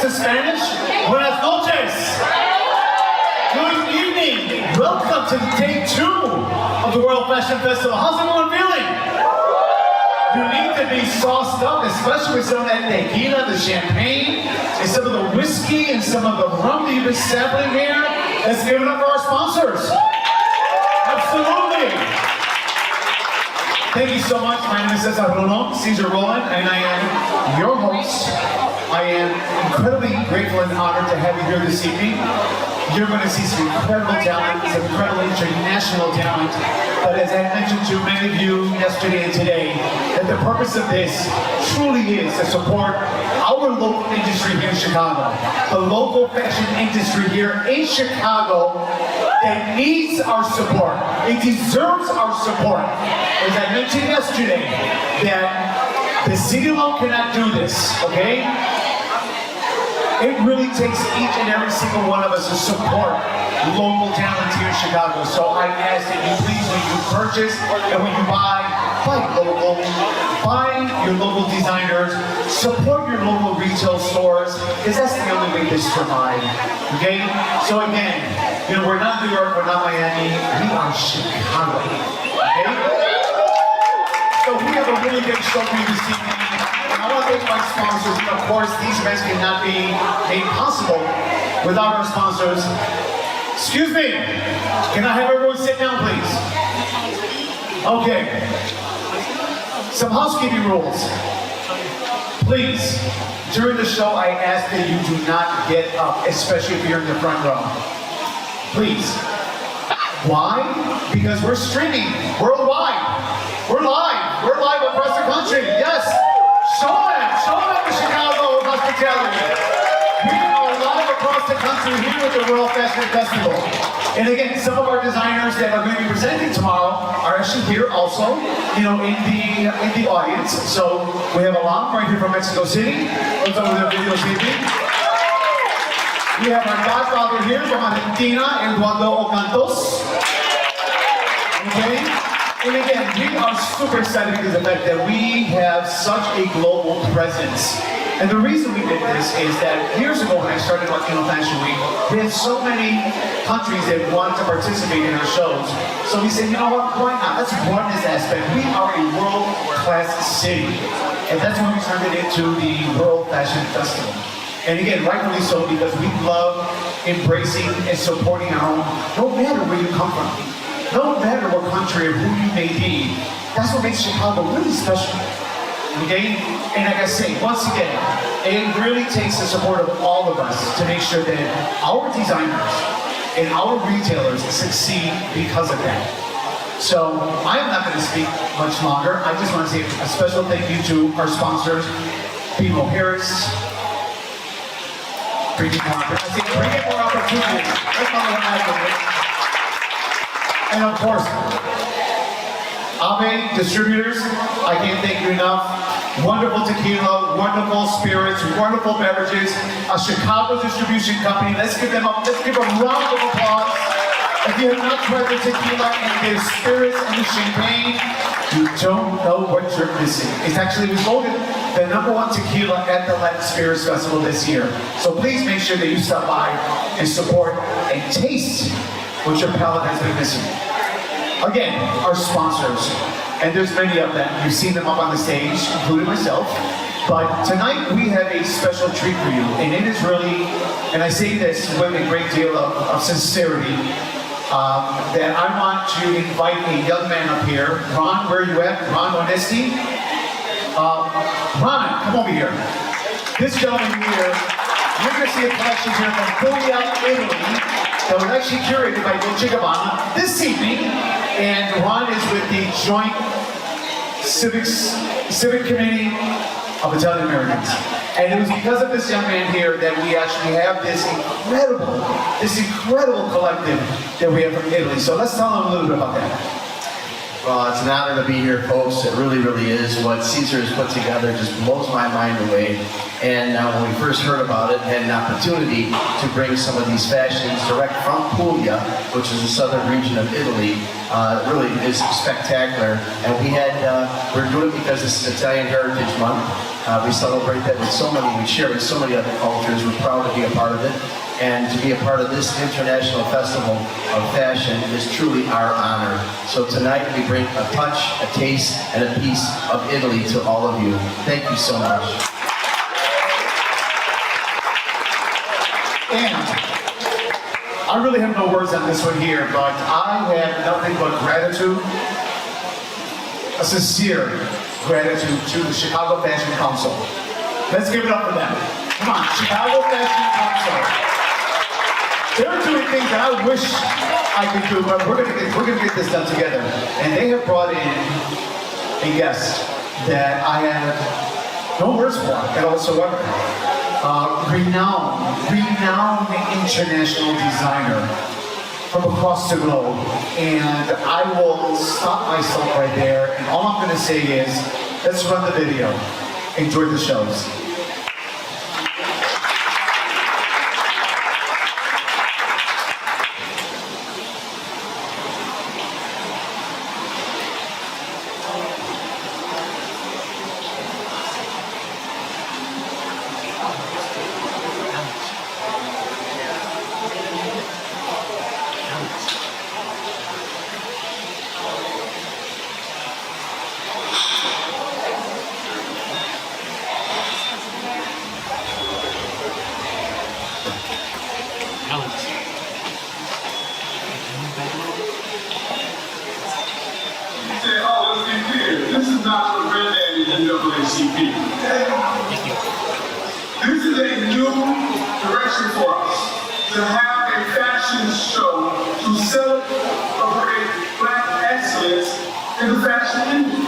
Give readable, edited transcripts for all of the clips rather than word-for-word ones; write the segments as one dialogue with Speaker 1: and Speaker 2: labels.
Speaker 1: This is Spanish. Buenas noches. Good evening. Welcome to day 2 of the World Fashion Festival. How's everyone feeling? You need to be sauced up, especially with some of that tequila, the champagne, and some of the whiskey, and some of the rum that you've been sampling here. Let's give it up for our sponsors. Absolutely. Thank you so much. My name is Cesar Caesar Roland, and I am your host. I am incredibly grateful and honored to have you here this evening. You're going to see some incredible talent, some incredible international talent. But as I mentioned to many of you yesterday and today, that the purpose of this truly is to support our local industry here in Chicago. The local fashion industry here in Chicago that needs our support. It deserves our support. As I mentioned yesterday, that the city alone cannot do this, okay? It really takes each and every single one of us to support local talent here in Chicago. So I ask that you please, when you purchase and when you buy local, buy your local designers, support your local retail stores, because that's the only way to survive, okay? So again, you know, we're not New York, we're not Miami, we are Chicago, okay? So we have a really good show for you this evening. I want to thank my sponsors, and of course these events cannot be made possible without our sponsors. Excuse me, can I have everyone sit down please? Okay, some housekeeping rules. Please, during the show I ask that you do not get up, especially if you're in the front row. Please. Why? Because we're streaming worldwide. We're live across the country, yes. the World Fashion Festival. And again, some of our designers that are going to be presenting tomorrow are actually here also, in the audience. So we have Alam right here from Mexico City. What's up with the video taping? We have our godfather here from Argentina, Eduardo Ocantos. Okay? And again, we are super excited because of the fact that we have such a global presence. And the reason we did this is that years ago when I started Latino Fashion Week, we had so many countries that wanted to participate in our shows. So we said, you know what, why not? Let's run this aspect. We are a world-class city. And that's when we turned it into the World Fashion Festival. And again, rightfully so, because we love embracing and supporting our own, no matter where you come from, no matter what country or who you may be. That's what makes Chicago really special. Okay? And like I say, once again, it really takes the support of all of us to make sure that our designers and our retailers succeed because of that. So I am not going to speak much longer. I just want to say a special thank you to our sponsors, BMO Harris, bring it more opportunities. That's not what I'm. And of course, Ave Distributors, I can't thank you enough. Wonderful tequila, wonderful spirits, wonderful beverages. A Chicago distribution company. Let's give them up. Let's give a round of applause. If you have not tried the tequila and the spirits and the champagne, you don't know what you're missing. It's actually was voted the #1 tequila at the Latin Spirits Festival this year. So please make sure that you stop by and support and taste what your palate has been missing. Again, our sponsors, and there's many of them. You've seen them up on the stage, including myself. But tonight we have a special treat for you, and it is really, and I say this with a great deal of sincerity, that I want to invite a young man up here. Ron, where are you at? Ron Onesti? Ron, come over here. This gentleman here, you're going to see a collection here from Puglia, Italy, that was actually curated by Dolce & Gabbana this evening. And Ron is with the Joint Civic Committee of Italian Americans. And it was because of this young man here that we actually have this incredible collective that we have from Italy. So let's tell them a little bit about that.
Speaker 2: Well, it's an honor to be here, folks. It really, really is. What Cesar has put together just blows my mind away. And when we first heard about it, had an opportunity to bring some of these fashions direct from Puglia, which is the southern region of Italy. It really is spectacular. And we're doing it because this is Italian Heritage Month. We celebrate that with we share with so many other cultures. We're proud to be a part of it. And to be a part of this international festival of fashion is truly our honor. So tonight we bring a touch, a taste, and a piece of Italy to all of you. Thank you so much.
Speaker 1: And I really have no words on this one here, but I have nothing but gratitude, a sincere gratitude to the Chicago Fashion Council. Let's give it up for them. Come on, Chicago Fashion Council. They're doing things that I wish I could do, but we're gonna get this done together. And they have brought in a guest that I have no words for at all whatsoever. Renowned international designer from across the globe. And I will stop myself right there. And all I'm gonna say is, let's run the video. Enjoy the shows.
Speaker 3: This is not for granddaddy NAACP. This is a new direction for us to have a fashion show to celebrate Black excellence in the fashion industry.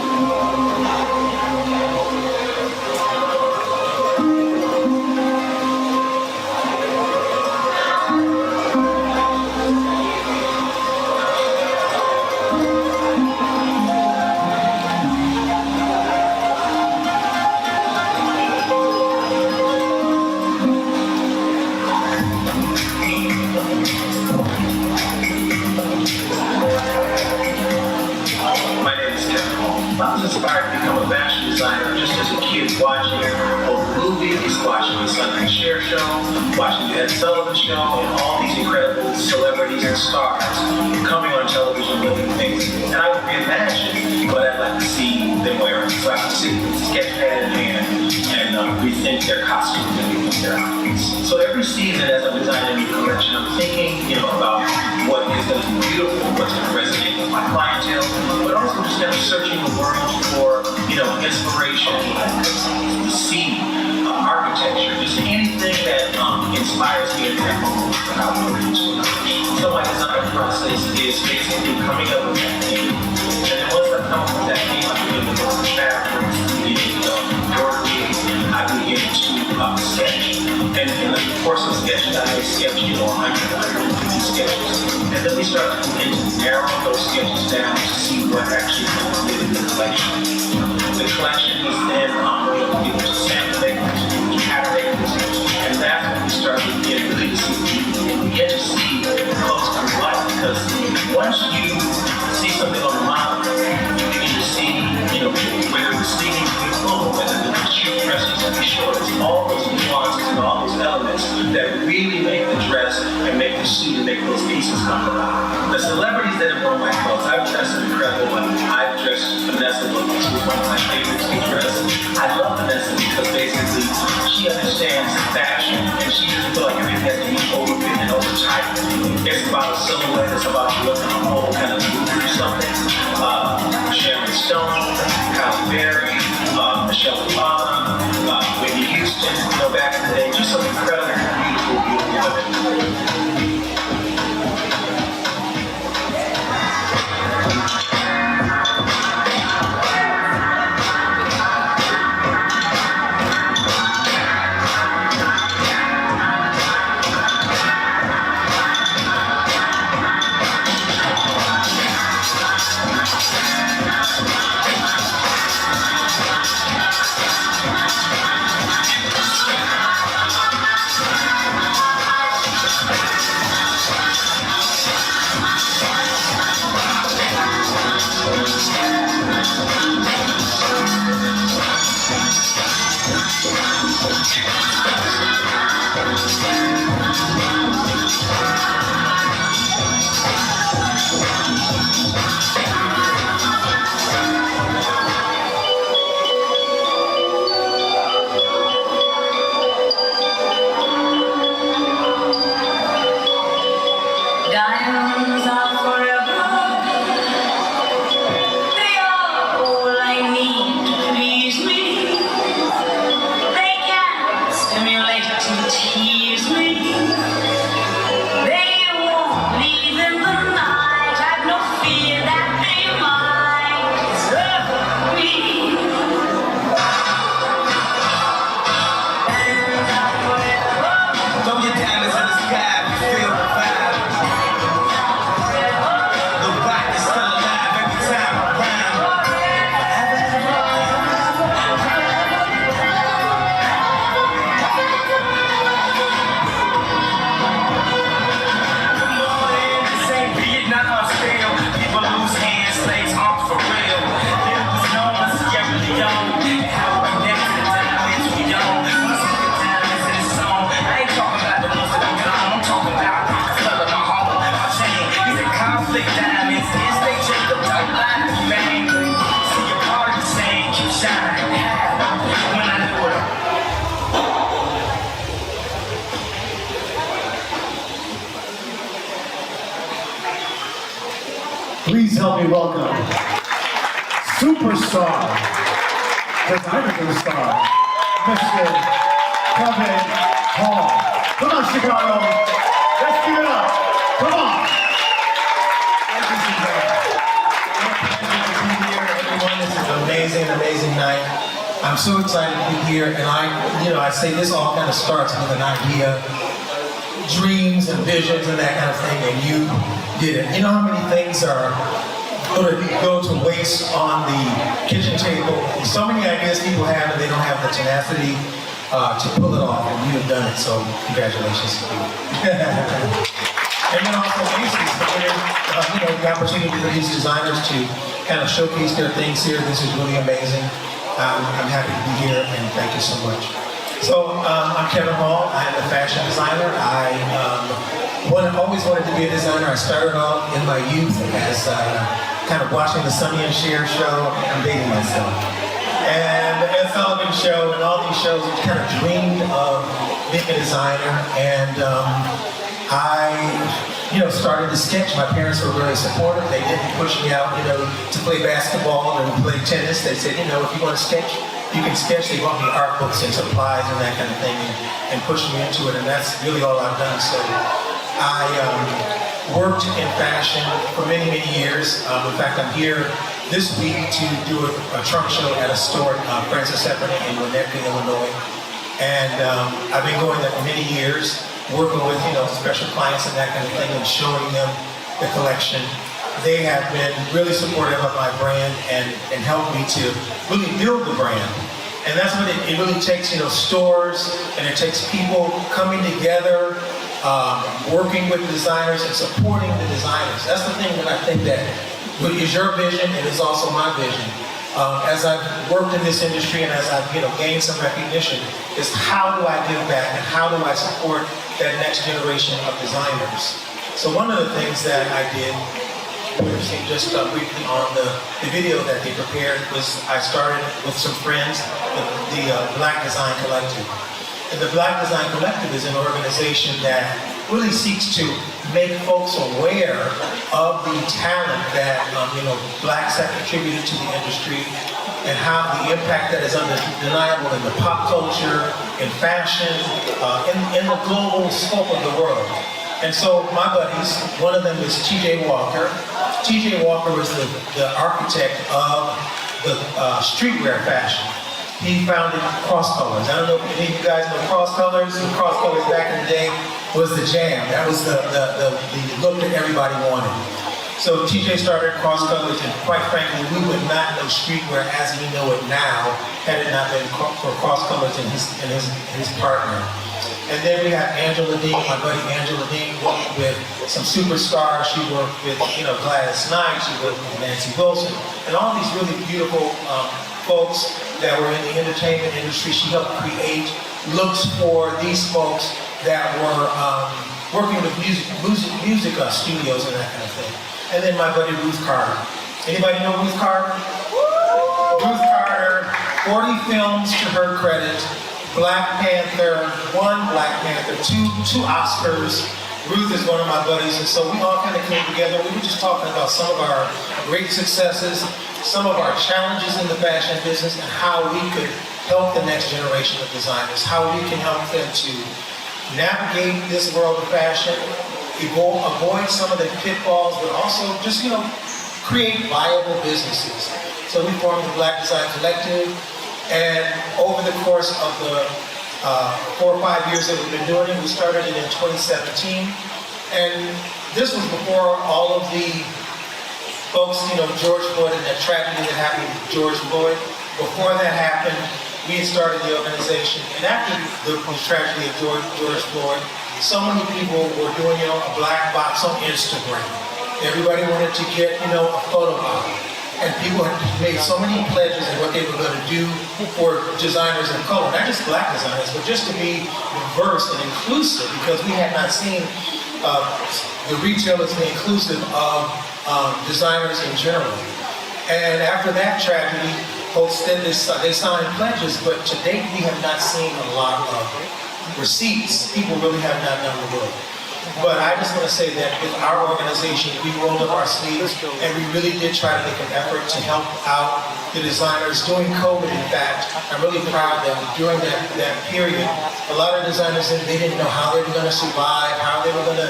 Speaker 4: was inspired to become a fashion designer just as a kid watching old movies, watching the Sunday Share Show, watching the Ed Sullivan Show, and all these incredible celebrities and stars coming on television doing things. And I would reimagine what I'd like to see them wearing. So I would sit with sketch pad in hand and rethink their costumes and rethink their outfits. So every season as I'm designing a new collection, I'm thinking, about what is going to be beautiful, what's going to resonate with my clientele, but also just kind of searching the world for, inspiration, to see architecture, just anything that inspires me in that moment that I will put into a collection. So my design process is basically coming up with that theme, and then once I come up with that theme, I begin to look for fabrics, I begin to sketch. And in the course of sketching, I may sketch, 150 sketches. And then we start to begin to narrow those sketches down to see what actually comes with the collection. The collection is then given to samples, categories, and that's when we start to get really to see people. We get to see close to life, because once you see something on the model, you begin to see, whether the sleeving is too full, whether the shoe dress is too short, all those nuances and all those elements that really make the dress and make the suit and make those pieces come alive. The celebrities that have worn my clothes, I've dressed some incredible ones. I've dressed Vanessa Williams, who's one of my favorites to dress. I love Vanessa because basically she understands fashion and she doesn't feel like everything has to be overfit and overtight. It's about a silhouette, it's about you looking a whole kind of movie or something. Sharon Stone, Halle Berry, Michelle Obama, Whitney Houston, back in the day, just some incredible, beautiful women.
Speaker 1: Please help me welcome superstar, designer star, Mr. Kevin Hall. Come on, Chicago. Let's give it up. Come on.
Speaker 5: This is an amazing, amazing night. I'm so excited to be here, and I say this all kind of starts with an idea, dreams and visions and that kind of thing, and you did it. You know how many things are go to waste on the kitchen table? So many ideas people have, and they don't have the tenacity to pull it off, and you have done it. So congratulations to you. And then also Macy's, the opportunity for these designers to kind of showcase their things here. This is really amazing. I'm happy to be here, and thank you so much. So I'm Kevin Hall. I'm a fashion designer. I always wanted to be a designer. I started off in my youth as kind of watching the Sonny and Cher show. I'm dating myself. And the Ed Sullivan Show and all these shows, I kind of dreamed of being a designer. And I started to sketch. My parents were very supportive. They didn't push me out, to play basketball and play tennis. They said, if you want to sketch, you can sketch. They bought me art books and supplies and that kind of thing and pushed me into it. And that's really all I've done. So I worked in fashion for many, many years. In fact, I'm here this week to do a trunk show at a store, Francis Heffernan in Winnetka, Illinois. And I've been going there for many years, working with, special clients and that kind of thing and showing them the collection. They have been really supportive of my brand and helped me to really build the brand. And that's what it really takes, stores, and it takes people coming together, working with designers and supporting the designers. That's the thing that I think that is your vision and is also my vision. As I've worked in this industry and as I've gained some recognition, is how do I give back and how do I support that next generation of designers? So one of the things that I did, just briefly on the video that they prepared, was I started with some friends, the Black Design Collective. And the Black Design Collective is an organization that really seeks to make folks aware of the talent that blacks have contributed to the industry and how the impact that is undeniable in the pop culture, in fashion, in the global scope of the world. And so my buddies, one of them is T.J. Walker. T.J. Walker was the architect of the streetwear fashion. He founded Cross Colors. I don't know if any of you guys know Cross Colors. The Cross Colors back in the day was the jam. That was the look that everybody wanted. So TJ started Cross Colors, and quite frankly, we would not know streetwear as we know it now had it not been for Cross Colors and his partner. And then we have Angela Dean, my buddy Angela Dean, worked with some superstars. She worked with Gladys Knight, she worked with Nancy Wilson, and all these really beautiful folks that were in the entertainment industry. She helped create looks for these folks that were working with music studios and that kind of thing. And then my buddy Ruth Carter. Anybody know Ruth Carter? Ruth Carter, 40 films to her credit. Black Panther, one Black Panther, two Oscars. Ruth is one of my buddies, and so we all kind of came together. We were just talking about some of our great successes, some of our challenges in the fashion business, and how we could help the next generation of designers, how we can help them to navigate this world of fashion, avoid some of the pitfalls, but also just, create viable businesses. So we formed the Black Design Collective, and over the course of the 4 or 5 years that we've been doing it, we started it in 2017, and this was before all of the folks, George Floyd and that tragedy that happened with George Floyd. Before that happened, we had started the organization, and after the tragedy of George Floyd, so many people were doing, a black box on Instagram. Everybody wanted to get, a photo op. And people had made so many pledges of what they were going to do for designers of color, not just black designers, but just to be diverse and inclusive, because we had not seen the retailers be inclusive of designers in general. And after that tragedy, folks said they signed pledges, but to date we have not seen a lot of receipts. People really have not done the work. But I just want to say that with our organization, we rolled up our sleeves and we really did try to make an effort to help out the designers during COVID. In fact, I'm really proud that during that period, a lot of designers, they didn't know how they were going to survive, how they were going to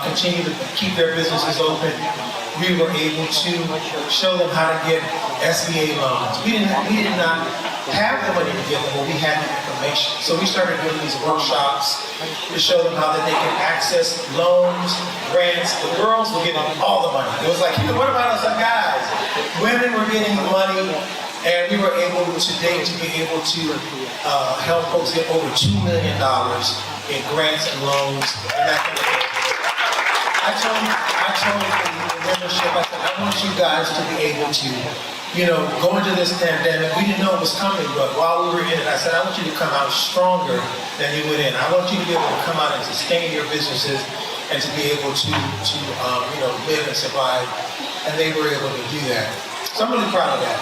Speaker 5: continue to keep their businesses open. We were able to show them how to get SBA loans. We did not have the money to get them, but we had the information. So we started doing these workshops to show them how that they can access loans, grants. The girls were getting all the money. It was like, what about us guys? Women were getting the money, and we were able today to be able to help folks get over $2 million in grants and loans and that kind of thing. told the membership, I said, I want you guys to be able to, go into this pandemic. We didn't know it was coming, but while we were in it, I said, I want you to come out stronger than you went in. I want you to be able to come out and sustain your businesses and to be able to live and survive. And they were able to do that. So I'm really proud of that.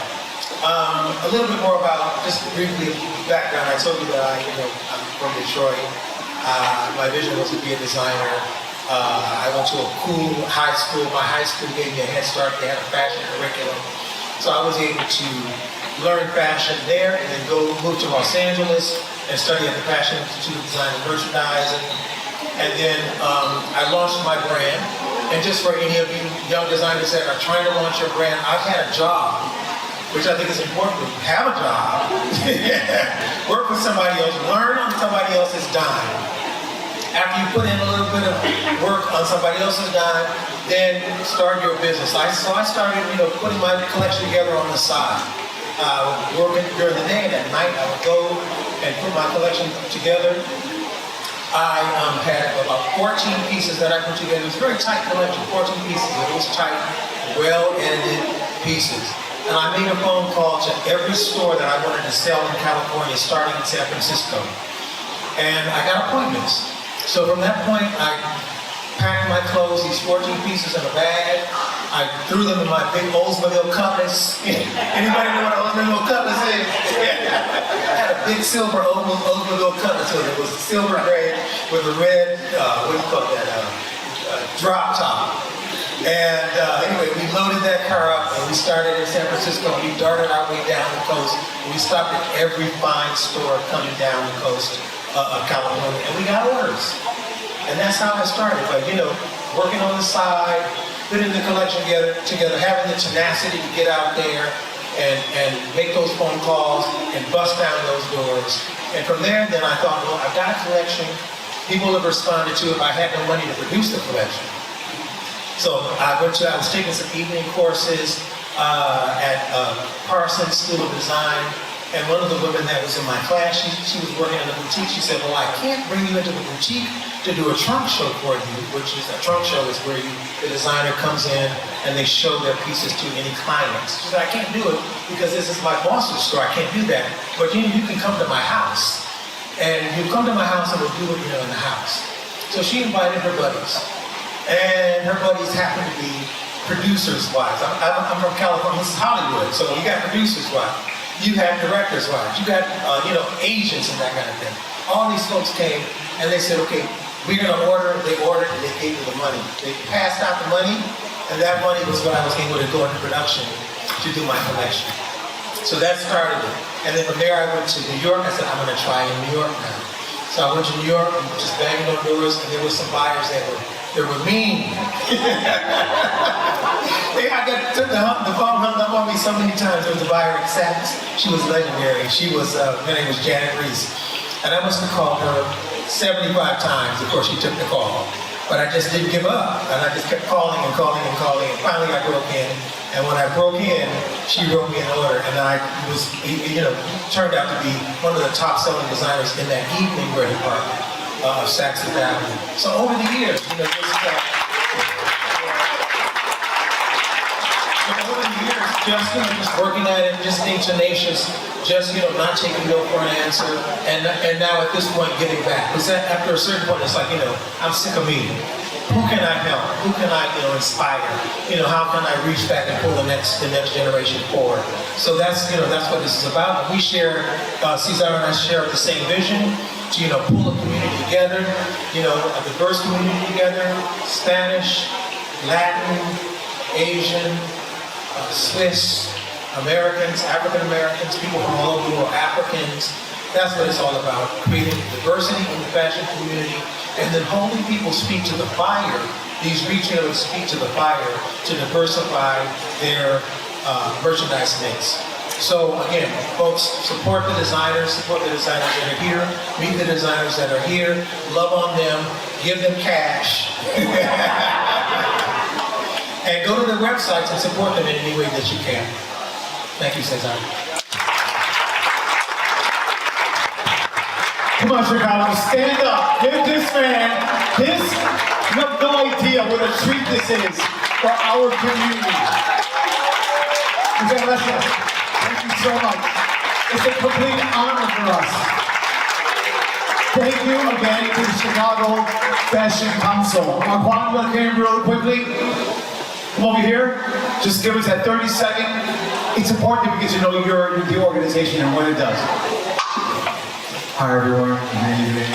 Speaker 5: A little bit more about, just briefly, background. I told you that I'm from Detroit. My vision was to be a designer. I went to a cool high school. My high school gave me a head start. They had a fashion curriculum. So I was able to learn fashion there and then move to Los Angeles and study at the Fashion Institute of Design and Merchandising. And then I launched my brand. And just for any of you young designers that are trying to launch your brand, I've had a job, which I think is important. Have a job, work with somebody else, learn on somebody else's dime. After you put in a little bit of work on somebody else's dime, then start your business. So I started, putting my collection together on the side. Working during the day and at night, I would go and put my collection together. I had about 14 pieces that I put together. It was a very tight collection, 14 pieces. It was tight, well-edited pieces. And I made a phone call to every store that I wanted to sell in California, starting in San Francisco. And I got appointments. So from that point, I packed my clothes, these 14 pieces in a bag. I threw them in my big Oldsmobile Cutlass. Anybody know what an Oldsmobile Cutlass is? I had a big silver Oldsmobile Cutlass with it. It was silver gray with a red, drop top. And anyway, we loaded that car up and we started in San Francisco. We darted our way down the coast. We stopped at every fine store coming down the coast of California, and we got orders. And that's how I started. But working on the side, putting the collection together, having the tenacity to get out there and make those phone calls and bust down those doors. And from there, then I thought, well, I've got a collection. People have responded to it. I had no money to produce the collection. So I was taking some evening courses at Parsons School of Design. And one of the women that was in my class, she was working in a boutique. She said, well, I can't bring you into the boutique to do a trunk show for you, which is a trunk show is where the designer comes in and they show their pieces to any clients. She said, I can't do it because this is my boss's store. I can't do that. But you can come to my house. And you come to my house and we'll do it in the house. So she invited her buddies. And her buddies happened to be producers' wives. I'm from California. This is Hollywood. So you got producers' wives. You had directors' wives. You got, agents and that kind of thing. All these folks came and they said, okay, we're going to order. They ordered and they gave me the money. They passed out the money, and that money was what I was able to go into production to do my collection. So that started it. And then from there I went to New York. I said, I'm going to try in New York now. So I went to New York and just banging on doors, and there were some buyers that were mean. Took the phone hung up on me so many times. There was a buyer at Saks. She was legendary. Her name was Janet Reese. And I must have called her 75 times before she took the call. But I just didn't give up. And I just kept calling and calling and calling. And finally I broke in. And when I broke in, she wrote me an order. And I was, turned out to be one of the top selling designers in that evening wear department of Saks Fifth Avenue. So over the years, just working at it, just being tenacious, just not taking no for an answer, and now at this point giving back. Because after a certain point, it's like I'm sick of me. Who can I help? Who can I inspire? How can I reach back and pull the next generation forward? So that's what this is about. We share, Cesar and I share the same vision to pull a community together, a diverse community together, Spanish, Latin, Asian, Swiss, Americans, African Americans, people from all over the world, Africans. That's what it's all about, creating diversity in the fashion community, and then holding people's feet to the fire. These retailers speak to the fire to diversify their merchandise mix. So again, folks, support the designers that are here, meet the designers that are here, love on them, give them cash. And go to their websites and support them in any way that you can. Thank you, Cesar.
Speaker 1: Come on, Chicago, stand up. Give this man his You have no idea what a treat this is for our community. Muchas gracias. Thank you so much. It's a complete honor for us. Thank you again to the Chicago Fashion Council. Juan, look here really quickly. Come over here. Just give us that 30-second. It's important to get to know the organization and what it does.
Speaker 6: Hi everyone, good evening.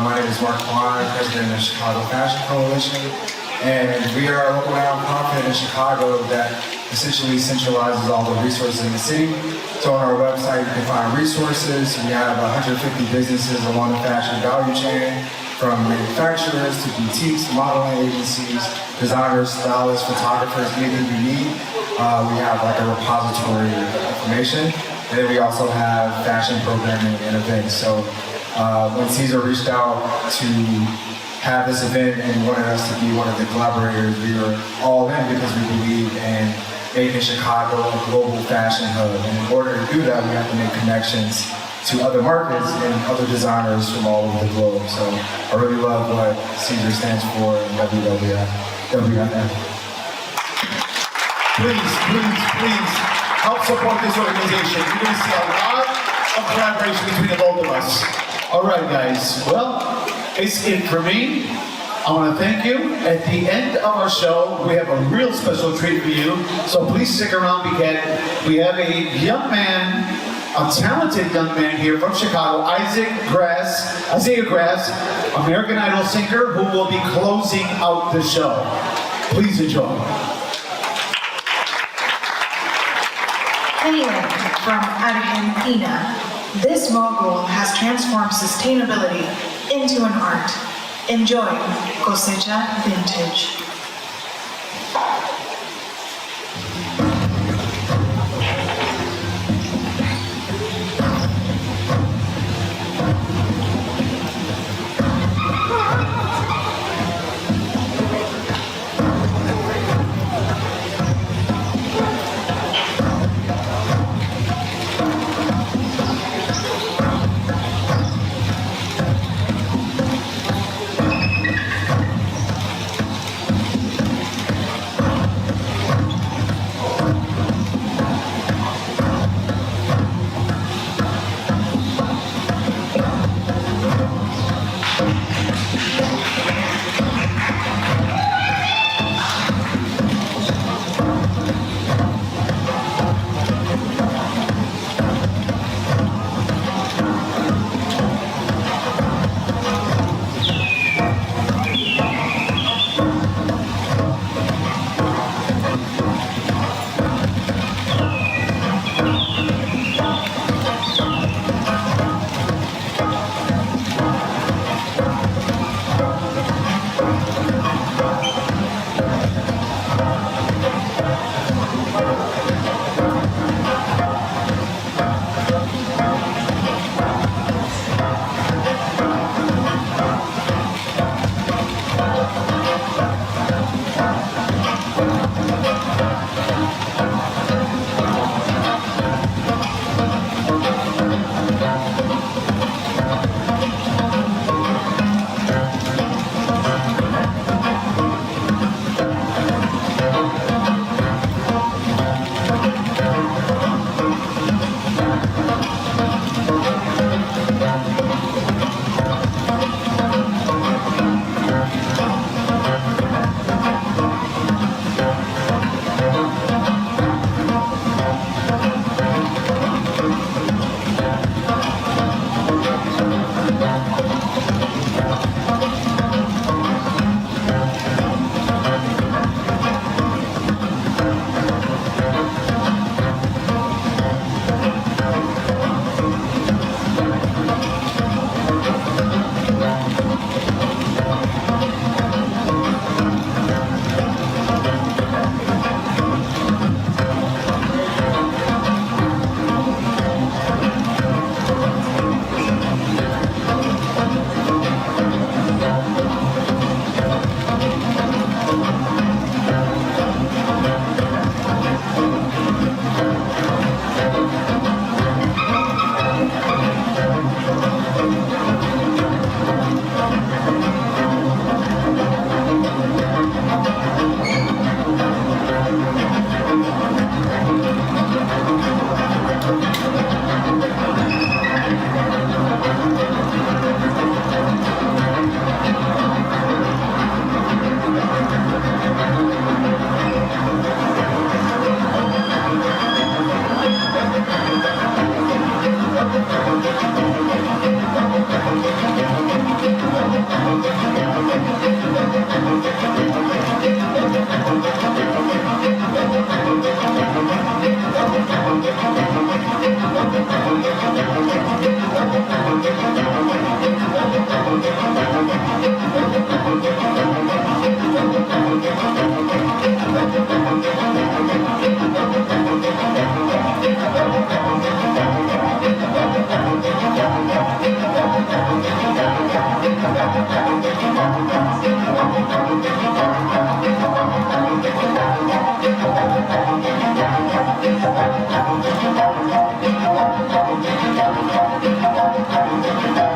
Speaker 6: My name is Mark Juan, president of the Chicago Fashion Coalition, and we are a local nonprofit in Chicago that essentially centralizes all the resources in the city. So on our website you can find resources. We have 150 businesses along the fashion value chain, from manufacturers to boutiques, modeling agencies, designers, stylists, photographers, anything you need. We have like a repository of information. And then we also have fashion programming and events. So when Caesar reached out to have this event and wanted us to be one of the collaborators, we were all in because we believe in making Chicago a global fashion hub. And in order to do that, we have to make connections to other markets and other designers from all over the globe. So I really love what Caesar stands for in WWF.
Speaker 1: Please help support this organization. You're going to see a lot of collaboration between the both of us. All right, guys. Well, it's it for me. I want to thank you. At the end of our show, we have a real special treat for you. So please stick around because we have a young man, a talented young man here from Chicago, Isaiah Grass, American Idol singer, who will be closing out the show. Please enjoy.
Speaker 7: Hailing from Argentina, this mogul has transformed sustainability into an art. Enjoy Cosecha Vintage.
Speaker 1: Thank you.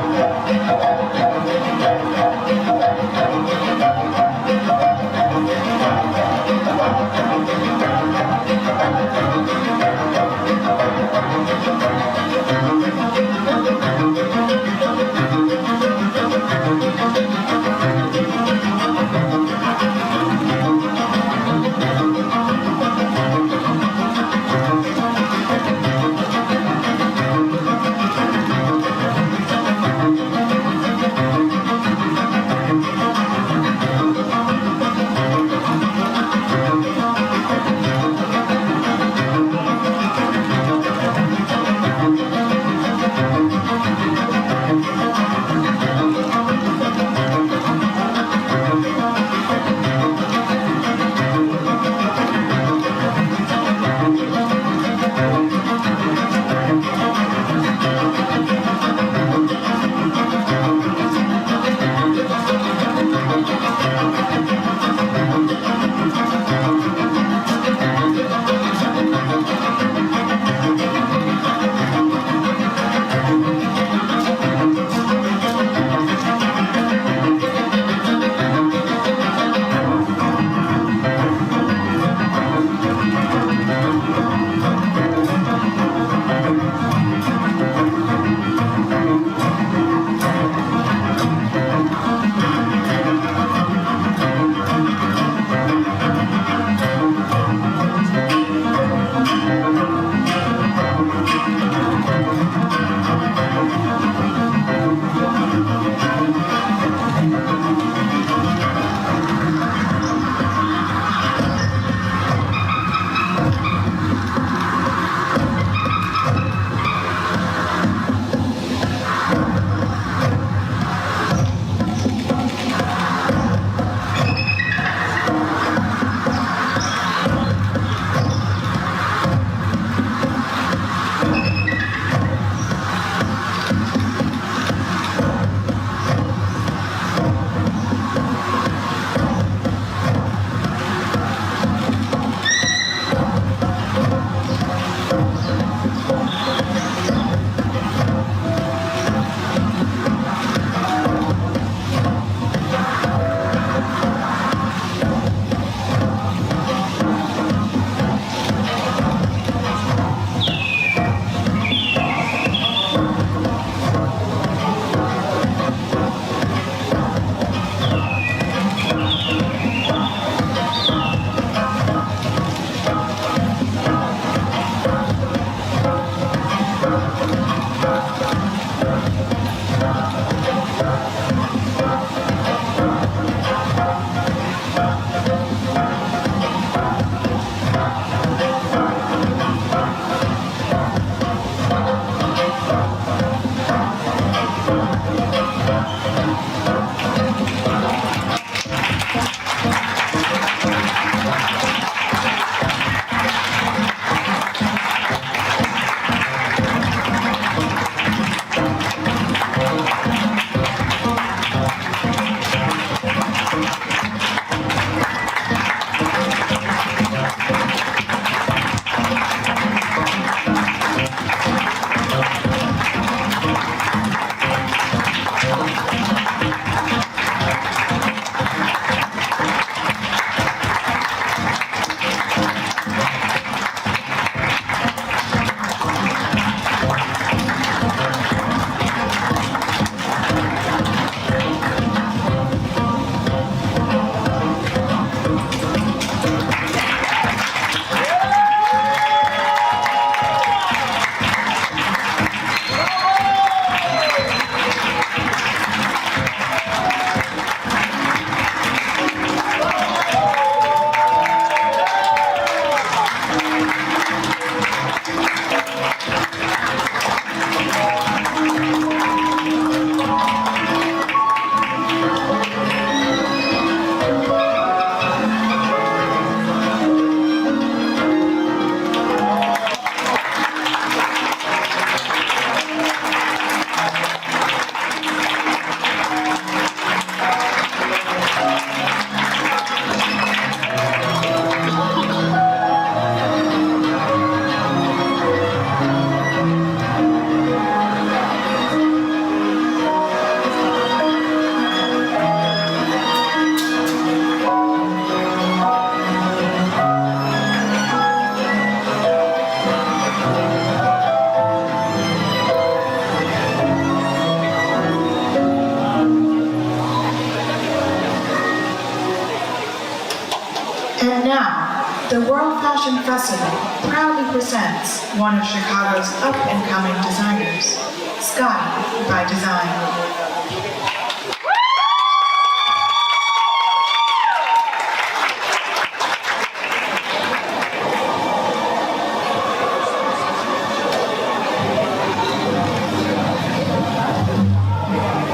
Speaker 7: The World Fashion Festival proudly presents one of Chicago's up-and-coming designers, Scotty by Design.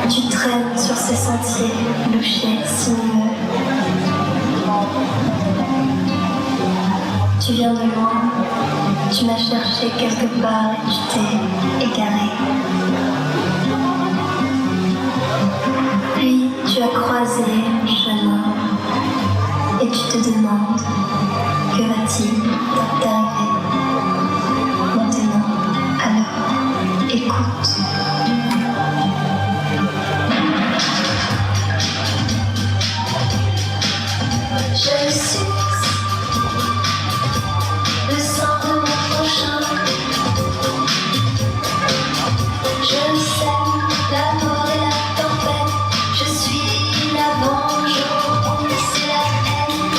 Speaker 8: Tu traînes sur ces sentiers louchés, sinueux. Tu viens de loin, tu m'as cherché quelque part et tu t'es égaré. Puis tu as croisé mon chemin et tu te demandes que va-t-il t'arriver. Maintenant, alors, écoute. Je suis le sang de mon prochain. Je sème la mort et la tempête. Je suis la vengeance et la haine.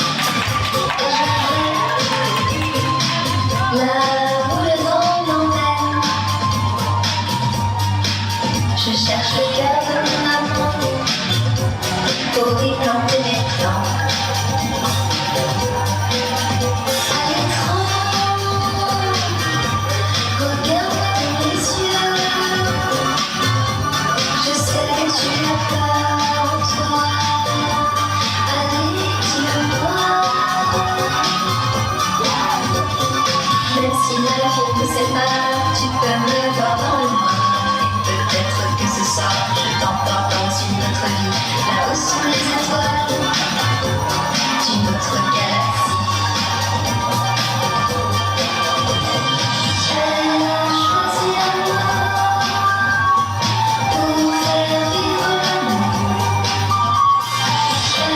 Speaker 8: Et je fais là où le vent m'emmène. Je cherche le cœur de mon amour pour y planter mes plans. Tu peux me voir dans le noir. Et peut-être que ce soir je t'emporte dans une autre vie, là où sont les étoiles d'une autre galaxie. Elle a choisi la mort pour faire vivre l'amour.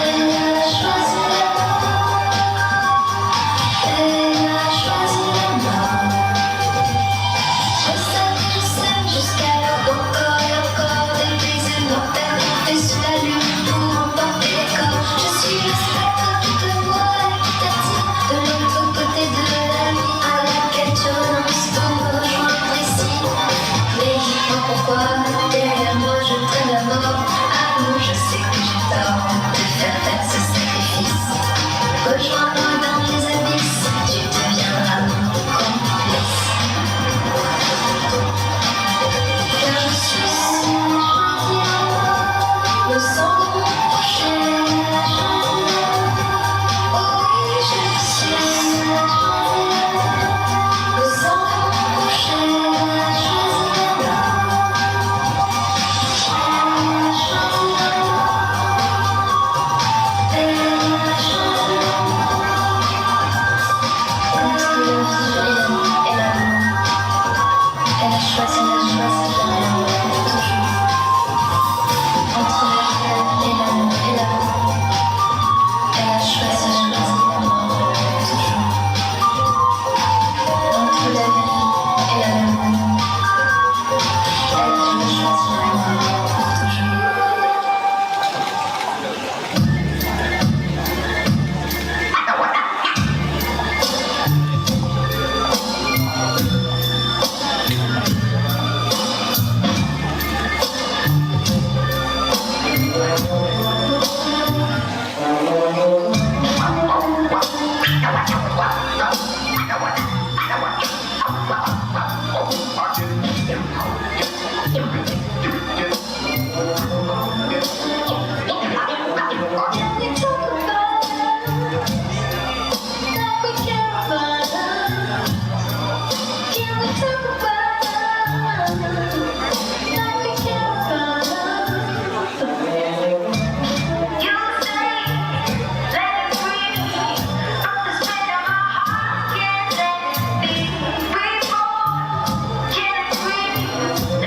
Speaker 8: Elle a choisi la mort. Elle a choisi la mort. Je sème jusqu'à encore et encore des brises mortelles et sous la lune pour emporter les corps. Je suis le spectre qui te voit et qui t'attire de l'autre côté de la vie à laquelle tu renonces pour me rejoindre ici. Mais dis-moi pourquoi derrière moi je traîne la mort. Amour, je sais que j'ai tort de te faire ce sacrifice. Rejoins-moi dans les abysses, tu deviendras mon complice. Car je suis le sang de mon prochain. Oh oui, je suis le sang de mon prochain. Elle a choisi l'amour, toujours. Entre la vie et l'amour et l'amour, elle a choisi l'amour, toujours. Entre la vie et l'amour, elle a choisi l'amour, toujours.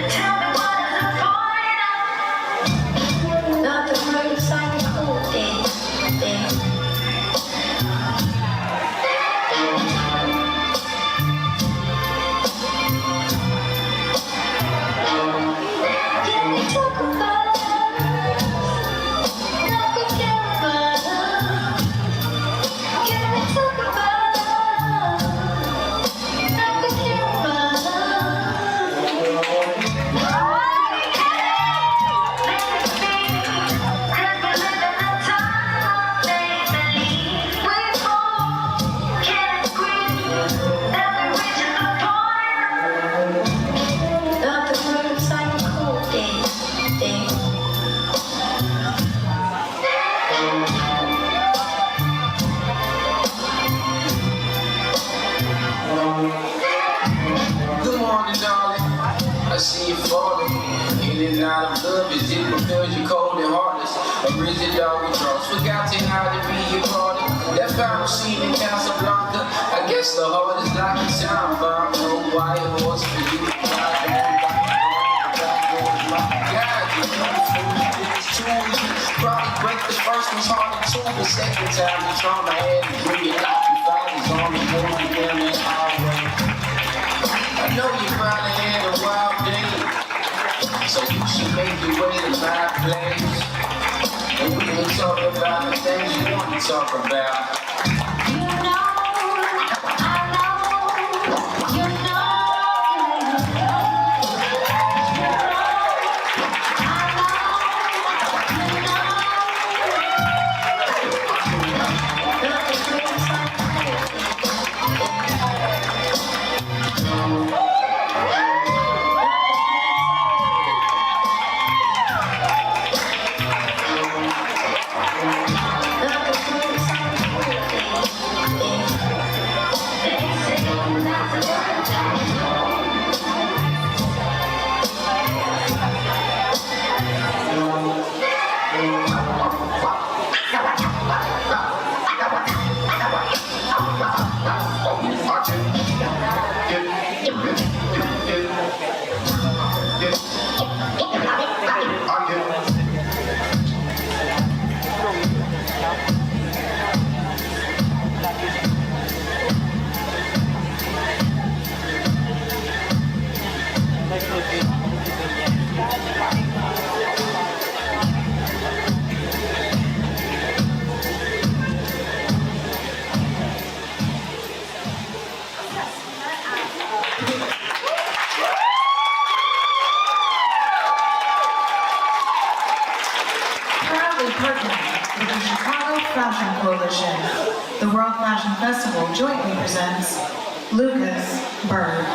Speaker 8: Tell me what is
Speaker 9: never see it falling. In and out of love, is it because you're cold and heartless? Or is it all we trust? Forgot to how to be your party. That final scene in Casablanca, I guess the heart is like a sound bomb. No white horse for you to ride. Probably break the first one's hard to the second time you try my head and bring it like you found is on the road again and highway. I know you probably had a wild day, so you should make your way to my place. And we can talk about the things you want to talk about.
Speaker 8: You know, I know, you know.
Speaker 7: Proudly partnering with the Chicago Fashion Coalition, the World Fashion Festival jointly presents Lucas Bird.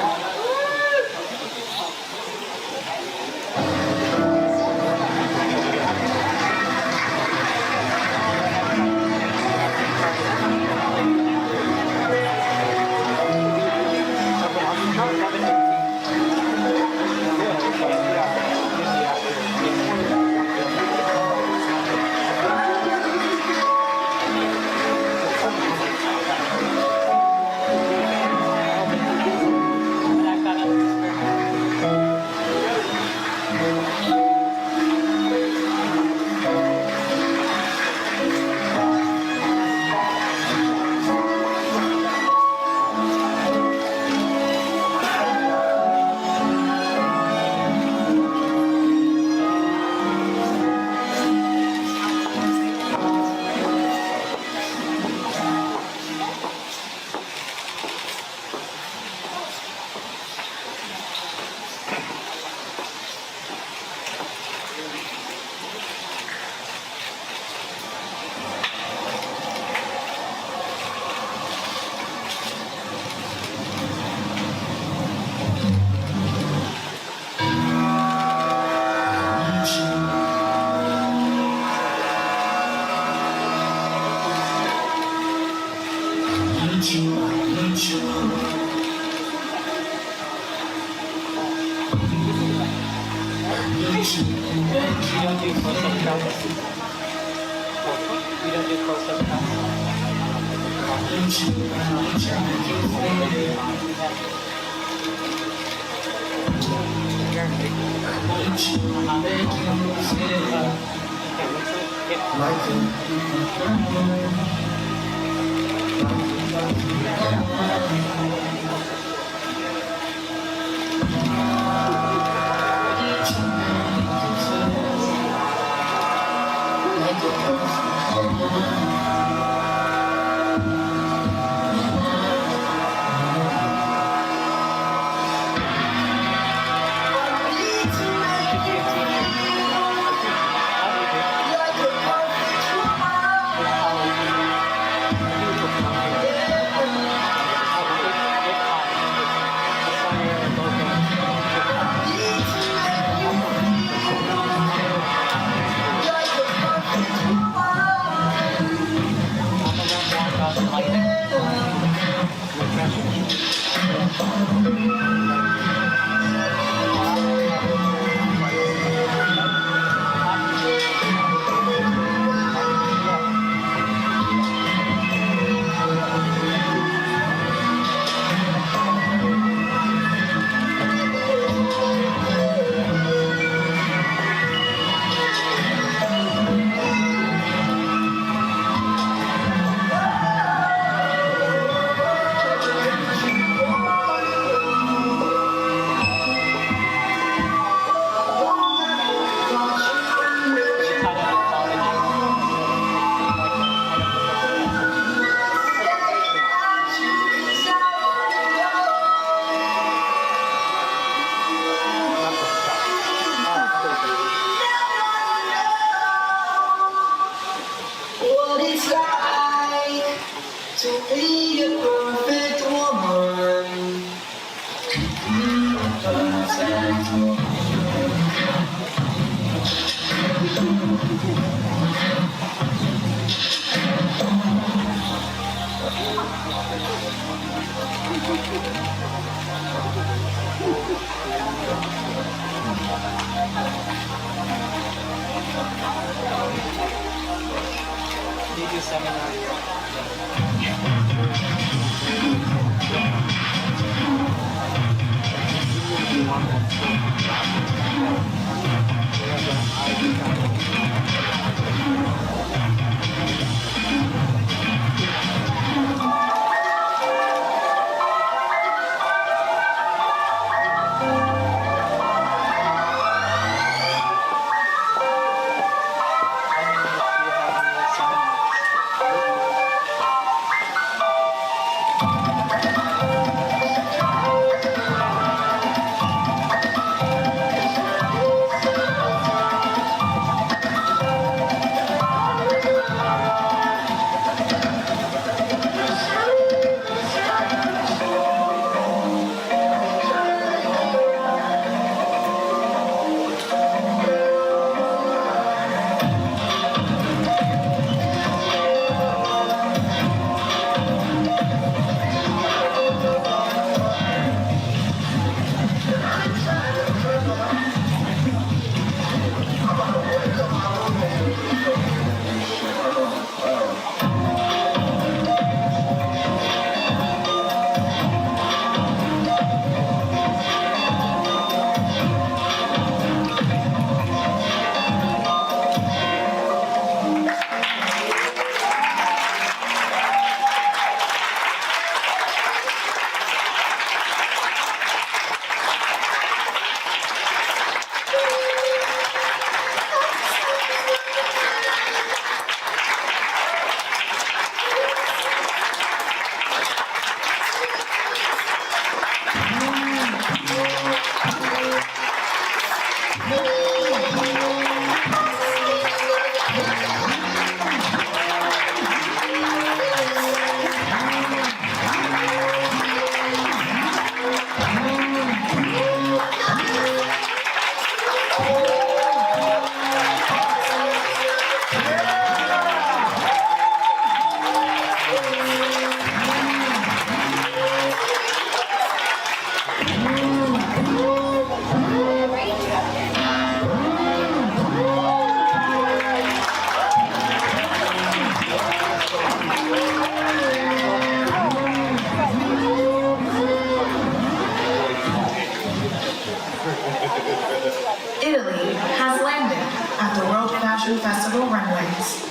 Speaker 7: Italy has landed at the World Fashion Festival runways.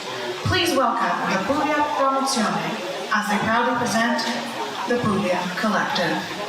Speaker 7: Please welcome the Puglia Promozione as they proudly present the Puglia Collective.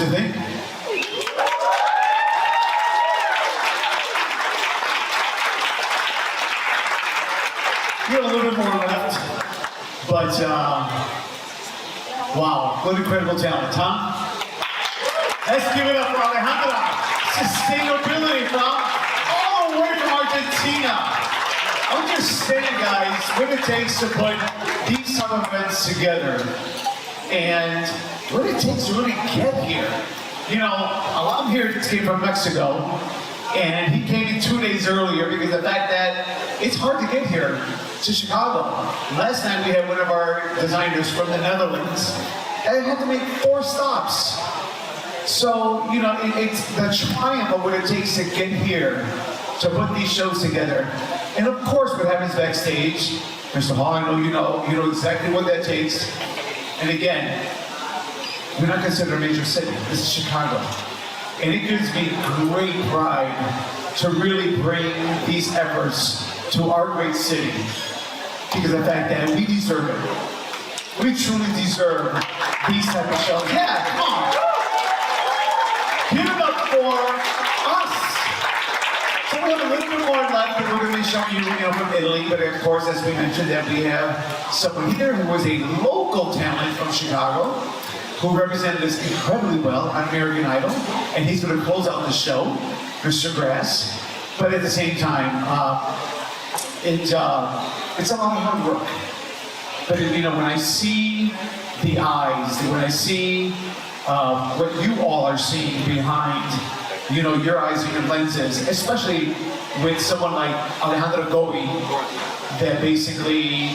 Speaker 1: you think? You have a little bit more left, but wow, what incredible talent, huh? Let's give it up for Alejandra. Sustainability from all the way from Argentina. Understand, guys, what it takes to put these summer events together and what it takes to really get here. You know, a lot of here came from Mexico, and he came in 2 days earlier because of the fact that it's hard to get here to Chicago. Last night we had one of our designers from the Netherlands, and had to make 4 stops. So, you know, it's the triumph of what it takes to get here to put these shows together. And of course, what happens backstage, Mr. Hall, I know you know exactly what that takes. And again, we're not considered a major city. This is Chicago. And it gives me great pride to really bring these efforts to our great city because of the fact that we deserve it. We truly deserve these type of shows. Yeah, come on. Give it up for us. So we have a little bit more left, and we're going to be showing you, from Italy. But of course, as we mentioned, that we have someone here who was a local talent from Chicago, who represented us incredibly well on American Idol, and he's going to close out the show, Mr. Grass. But at the same time, it's a lot of hard work. But when I see the eyes, when I see what you all are seeing behind, your eyes and your lenses, especially with someone like Alejandra Gobi, that basically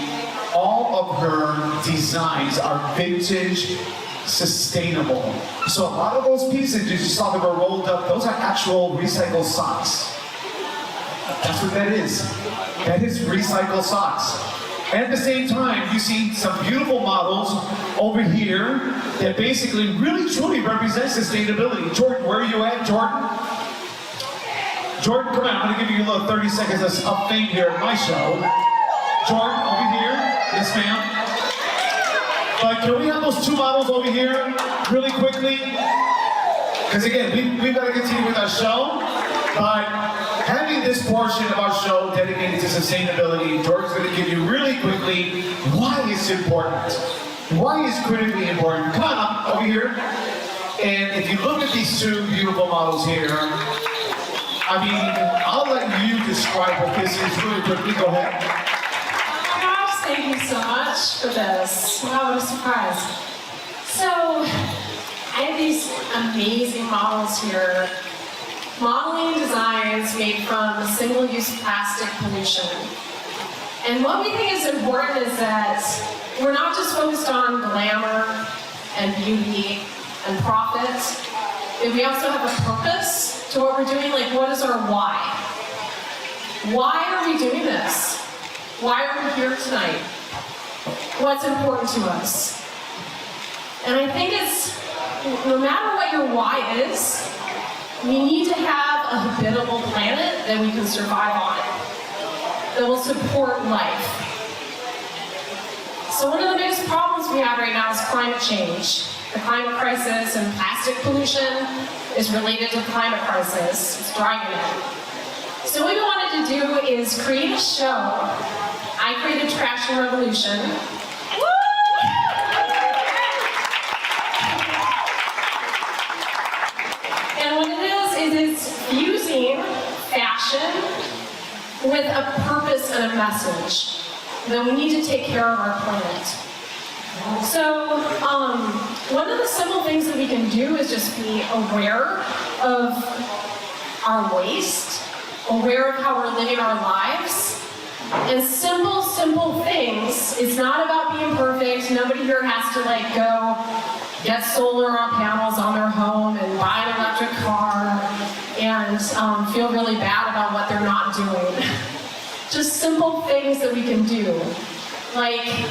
Speaker 1: all of her designs are vintage, sustainable. So a lot of those pieces you saw that were rolled up, those are actual recycled socks. That's what that is. That is recycled socks. And at the same time, you see some beautiful models over here that basically really truly represent sustainability. Jordan, where are you at, Jordan? Jordan, come on, I'm gonna give you a little 30 seconds of fame here at my show. Jordan, over here. Yes, ma'am. But can we have those 2 models over here really quickly? Because again, we've got to continue with our show, but having this portion of our show dedicated to sustainability, Jordan's going to give you really quickly why it's important. Why it's critically important. Come on up over here. And if you look at these 2 beautiful models here, I'll let you describe what this is really quickly. Go ahead.
Speaker 10: Thank you so much for this. Wow, what a surprise. So, I have these amazing models here. Modeling designs made from single-use plastic pollution. And what we think is important is that we're not just focused on glamour and beauty and profit, but we also have a purpose to what we're doing. Like, what is our why? Why are we doing this? Why are we here tonight? What's important to us? And I think it's, no matter what your why is, we need to have a habitable planet that we can survive on, that will support life. So one of the biggest problems we have right now is climate change. The climate crisis and plastic pollution is related to the climate crisis. It's driving it. So what we wanted to do is create a show. I created Trash and Revolution. And what it is it's fusing fashion with a purpose and a message that we need to take care of our planet. So, one of the simple things that we can do is just be aware of our waste, aware of how we're living our lives. And simple things. It's not about being perfect. Nobody here has to go get solar panels on their home and buy an electric car and feel really bad about what they're not doing. Just simple things that we can do. Like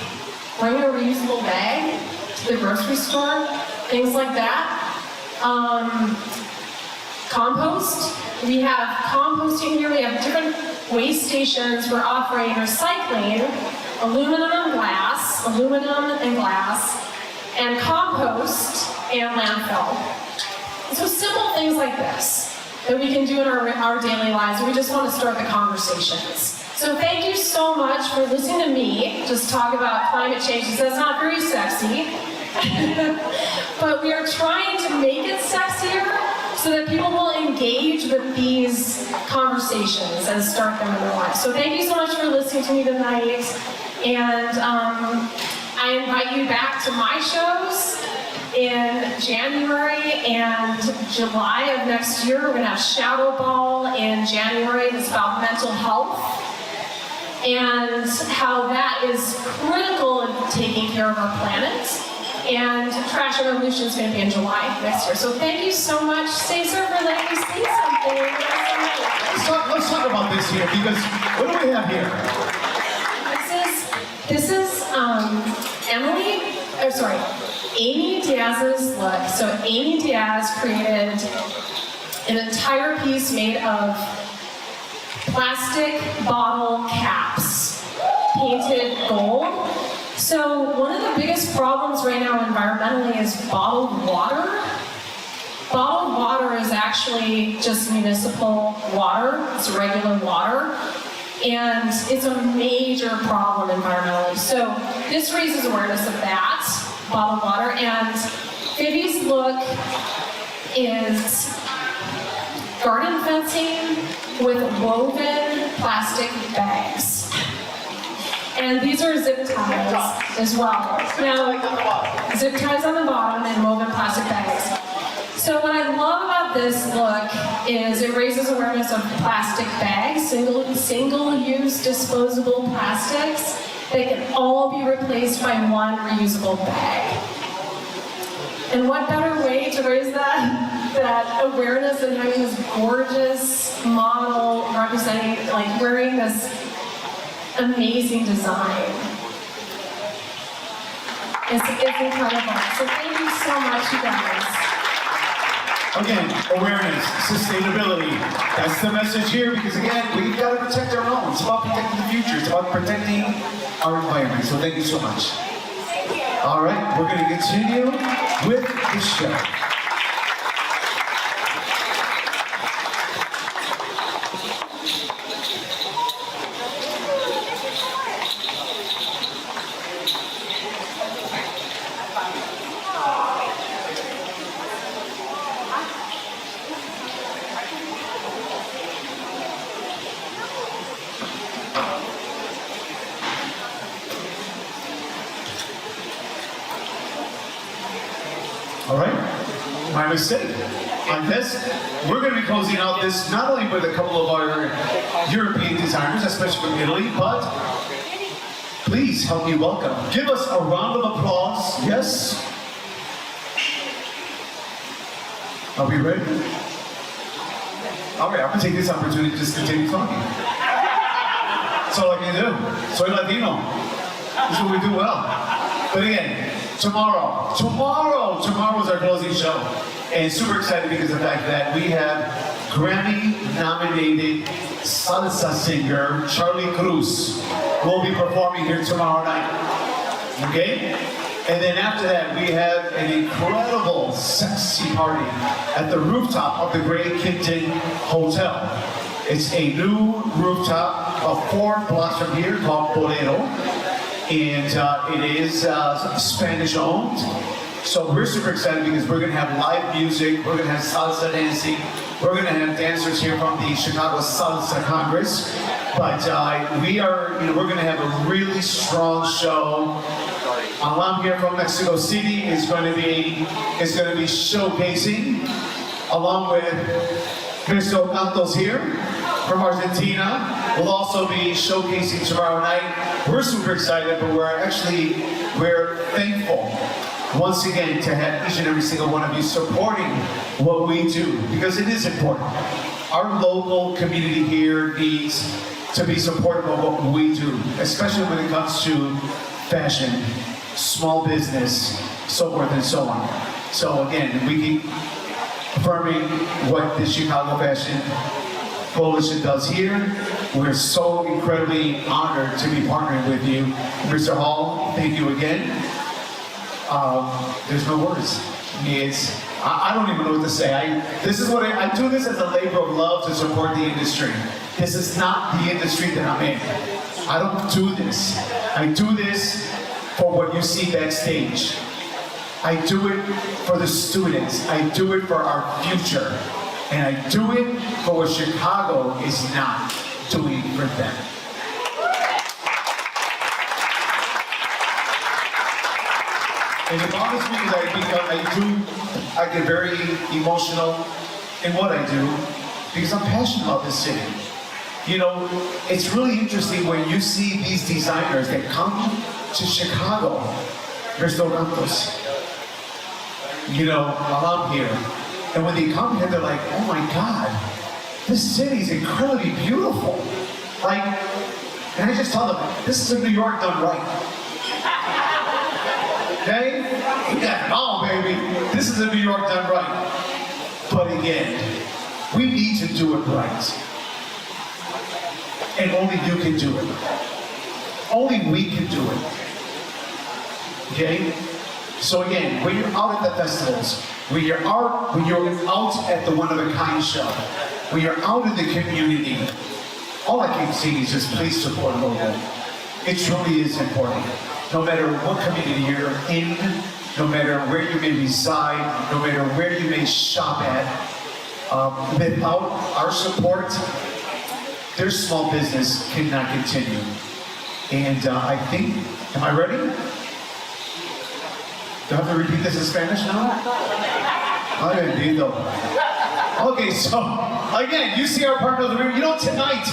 Speaker 10: bring a reusable bag to the grocery store, things like that. Compost. We have composting here. We have different waste stations. We're offering recycling, aluminum and glass, and compost, and landfill. So simple things like this that we can do in our daily lives. We just want to start the conversations. So thank you so much for listening to me just talk about climate change. That's not very sexy, but we are trying to make it sexier so that people will engage with these conversations and start them in their lives. So thank you so much for listening to me tonight. And I invite you back to my shows in January and July of next year. We're going to have Shadow Ball in January that's about mental health and how that is critical in taking care of our planet. And Trash and Revolution is going to be in July next year. So thank you so much, Cesar, for letting me say something.
Speaker 1: Let's talk about this here, because what do we have here?
Speaker 10: This is Amy Diaz's look. So Amy Diaz created an entire piece made of plastic bottle caps, painted gold. So one of the biggest problems right now environmentally is bottled water. Bottled water is actually just municipal water. It's regular water. And it's a major problem environmentally. So this raises awareness of that, bottled water. And Vivi's look is garden fencing with woven plastic bags. And these are zip ties as well. Now, zip ties on the bottom and woven plastic bags. So what I love about this look is it raises awareness of plastic bags, single-use disposable plastics that can all be replaced by one reusable bag. And what better way to raise that awareness than having this gorgeous model representing, like wearing this amazing design. It's incredible. So thank you so much, you guys.
Speaker 1: Again, awareness, sustainability. That's the message here, because again, we've got to protect our own. It's about protecting the future. It's about protecting our environment. So thank you so much. All right, we're going to continue with the show. All right, my mistake. On this, we're going to be closing out this not only with a couple of our European designers, especially from Italy, but please help me welcome. Give us a round of applause. Yes? Are we ready? All right, I'm going to take this opportunity to just continue talking. That's all I can do. Soy Latino. This is what we do well. But again, tomorrow is our closing show. And super excited because of the fact that we have Grammy-nominated salsa singer Charlie Cruz who will be performing here tomorrow night. Okay? And then after that, we have an incredible sexy party at the rooftop of the Great Kimpton Hotel. It's a new rooftop of 4 blocks from here called Bolero. And it is Spanish owned. So we're super excited because we're going to have live music, we're going to have salsa dancing, we're going to have dancers here from the Chicago Salsa Congress. But we're going to have a really strong show. Alam here from Mexico City is going to be showcasing, along with Cristo Cantos here from Argentina. We'll also be showcasing tomorrow night. We're super excited, but we're thankful once again to have each and every single one of you supporting what we do, because it is important. Our local community here needs to be supportive of what we do, especially when it comes to fashion, small business, so forth and so on. So again, we keep affirming what the Chicago Fashion Coalition does here. We're so incredibly honored to be partnering with you. Mr. Hall, thank you again. There's no words. I don't even know what to say. I do this as a labor of love to support the industry. This is not the industry that I'm in. I don't do this. I do this for what you see backstage. I do it for the students. I do it for our future. And I do it for what Chicago is not doing for them. And it bothers me because I get very emotional in what I do because I'm passionate about this city. You know, it's really interesting when you see these designers that come to Chicago, restaurantes, you know, while I'm here. And when they come here, they're like, oh my God, this city is incredibly beautiful. Like, and I just tell them, this is a New York done right. Okay? We got it all, baby. This is a New York done right. But again, we need to do it right. And only you can do it. Only we can do it. Okay? So again, when you're out at the festivals, when you're out at the One of a Kind show, when you're out in the community, all I can say is just please support local. It truly is important. No matter what community you're in, no matter where you may reside, no matter where you may shop at, without our support, their small business cannot continue. And I think, am I ready? Do I have to repeat this in Spanish now? Ay, bendito. Okay, so again, you see our partner of the year. You know, tonight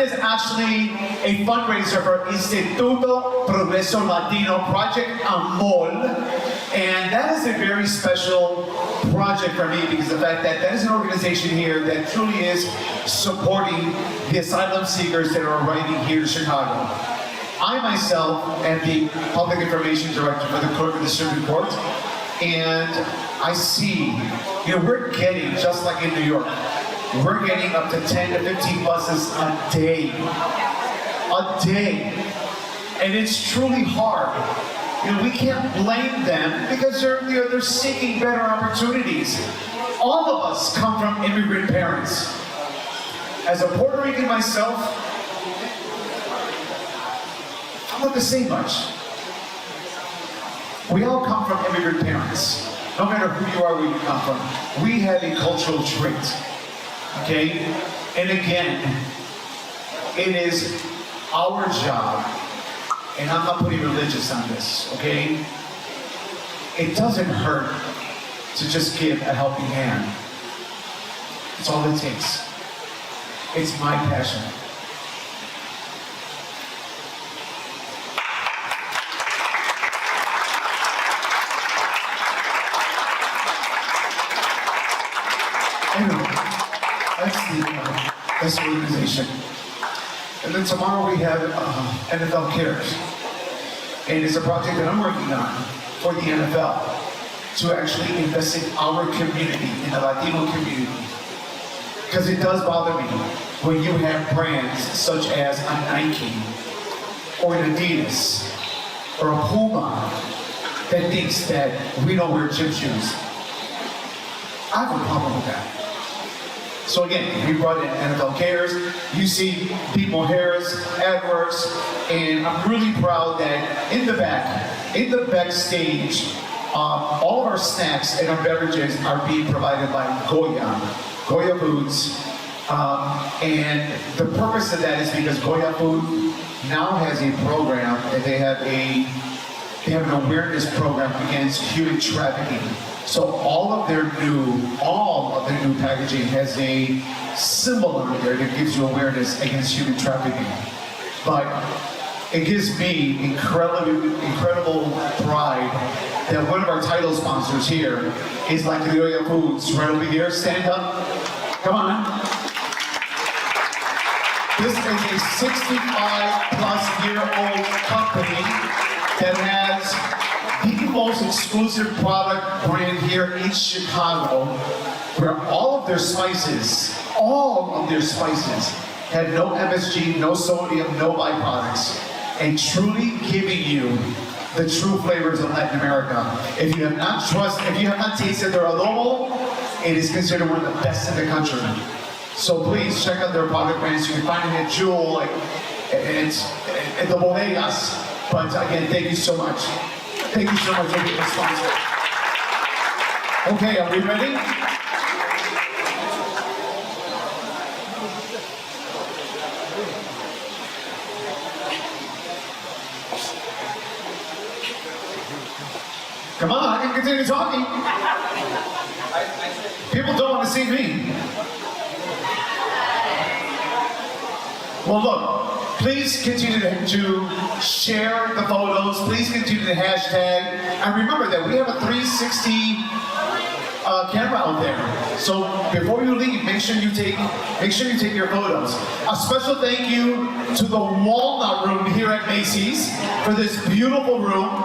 Speaker 1: is actually a fundraiser for Instituto Progreso Latino Project Amol, and that is a very special project for me because of the fact that is an organization here that truly is supporting the asylum seekers that are arriving here to Chicago. I myself am the Public Information Director for the Clerk of the Supreme Court, and I see, you know, we're getting, just like in New York, we're getting up to 10 to 15 buses a day. A day. And it's truly hard. You know, we can't blame them because they're seeking better opportunities. All of us come from immigrant parents. As a Puerto Rican myself, I'm not to say much. We all come from immigrant parents. No matter who you are, where you come from. We have a cultural trait. Okay? And again, it is our job, and I'm not putting religious on this, okay? It doesn't hurt to just give a helping hand. It's all it takes. It's my passion. Anyway, that's the organization. And then tomorrow we have NFL Cares. And it's a project that I'm working on for the NFL to actually invest in our community, in the Latino community. Because it does bother me when you have brands such as a Nike or an Adidas or a Puma that thinks that we don't wear gym shoes. I have a problem with that. So again, we brought in NFL Cares. You see People Harris, AdWorks, and I'm really proud that in the backstage, all of our snacks and our beverages are being provided by Goya Foods. And the purpose of that is because Goya Food now has a program, and they have an awareness program against human trafficking. So all of their new packaging has a symbol on there that gives you awareness against human trafficking. But it gives me incredible pride that one of our title sponsors here is like the Goya Foods right over here. Stand up. Come on. This is a 65-plus-year-old company that has the most exclusive product brand here in Chicago, where all of their spices have no MSG, no sodium, no byproducts, and truly giving you the true flavors of Latin America. If you have not tasted their adobo, it is considered one of the best in the country. So please check out their product brands. You can find it at Jewel, like, and it's at the bodegas. But again, thank you so much. Thank you so much for being a sponsor. Okay, are we ready? Come on, I can continue talking. People don't want to see me. Well, look, please continue to share the photos. Please continue to hashtag. And remember that we have a 360 camera out there. So before you leave, make sure you take your photos. A special thank you to the Walnut Room here at Macy's for this beautiful room.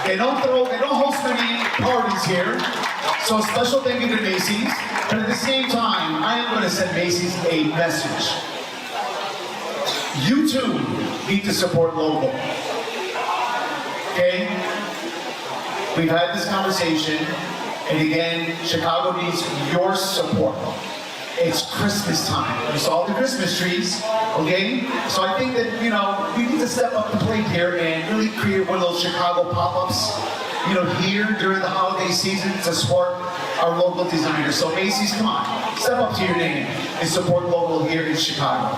Speaker 1: They don't host many parties here, so a special thank you to Macy's. But at the same time, I am going to send Macy's a message. You too need to support local. Okay? We've had this conversation, and again, Chicago needs your support. It's Christmas time. We saw the Christmas trees, okay? So I think that, we need to step up the plate here and really create one of those Chicago pop-ups, here during the holiday season to support our local designers. So Macy's, come on, step up to your name and support local here in Chicago.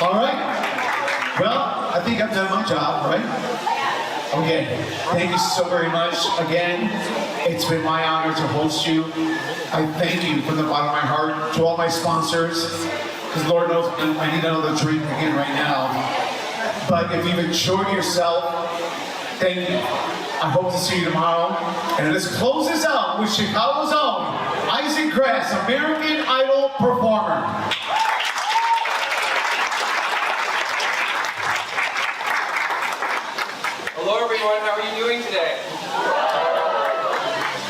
Speaker 1: All right. Well, I think I've done my job, right? Okay, thank you so very much. Again, it's been my honor to host you. I thank you from the bottom of my heart to all my sponsors, because Lord knows I need another drink again right now. But if you've enjoyed yourself, thank you. I hope to see you tomorrow. And let's close this out with Chicago's own Isaac Grass, American Idol performer.
Speaker 11: Hello everyone, how are you doing today?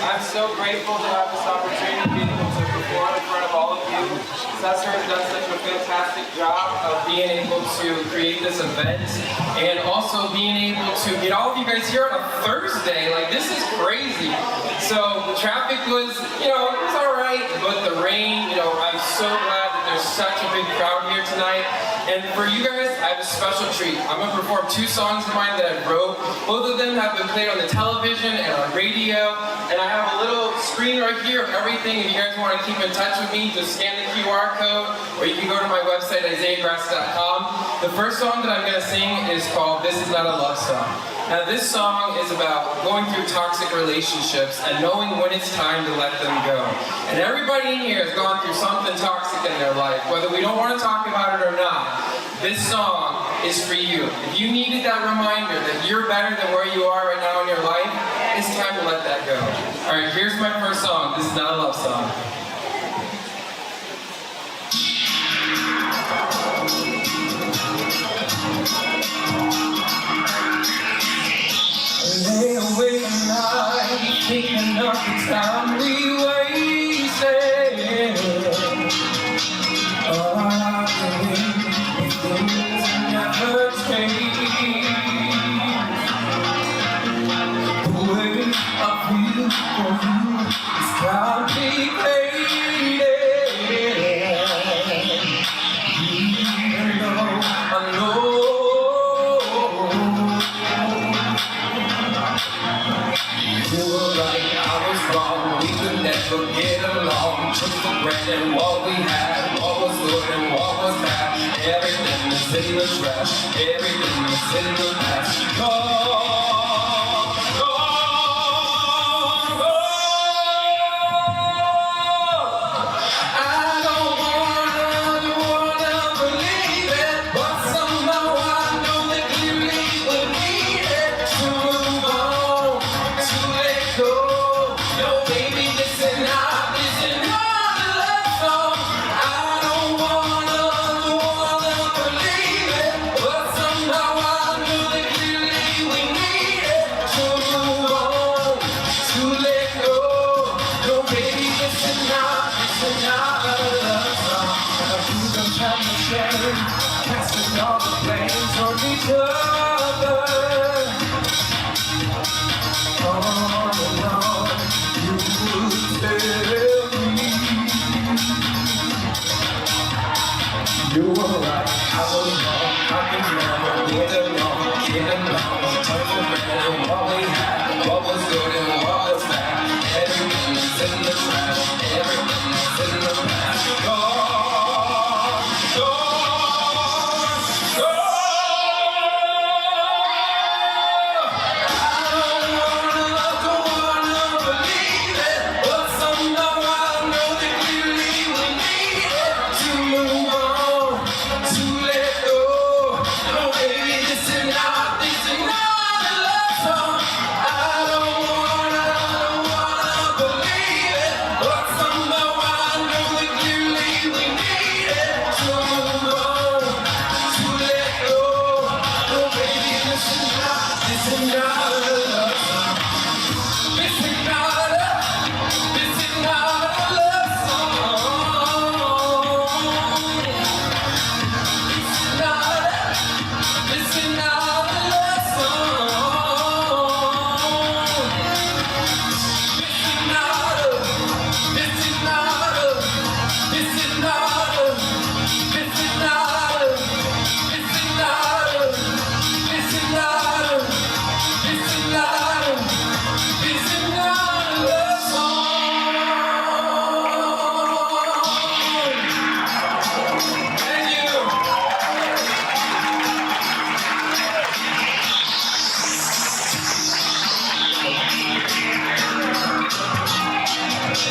Speaker 11: I'm so grateful to have this opportunity to be able to perform in front of all of you. Cesar has done such a fantastic job of being able to create this event and also being able to get all of you guys here on a Thursday. Like, this is crazy. So the traffic was, it was alright, but the rain, I'm so glad that there's such a big crowd here tonight. And for you guys, I have a special treat. I'm going to perform 2 songs of mine that I wrote. Both of them have been played on the television and on radio. And I have a little screen right here of everything. If you guys want to keep in touch with me, just scan the QR code, or you can go to my website, isaiahgrass.com. The first song that I'm going to sing is called This Is Not a Love Song. Now this song is about going through toxic relationships and knowing when it's time to let them go. And everybody in here has gone through something toxic in their life, whether we don't want to talk about it or not. This song is for you. If you needed that reminder that you're better than where you are right now in your life, it's time to let that go. Alright, here's my first song. This is not a love song. Lay awake at night, thinking of the time we wasted. All I believe things never change. The way I feel for you is complicated. Even though I know you were right, I was wrong. We could never get along. Took for granted what we had, what was good and what was bad. Everything is in the trash, everything is in the past. Gone, gone, gone. I don't wanna believe it, but somehow I know that clearly we need it to move on, to let go. No, baby, this is not a love song. I don't wanna believe it, but somehow I know that clearly we need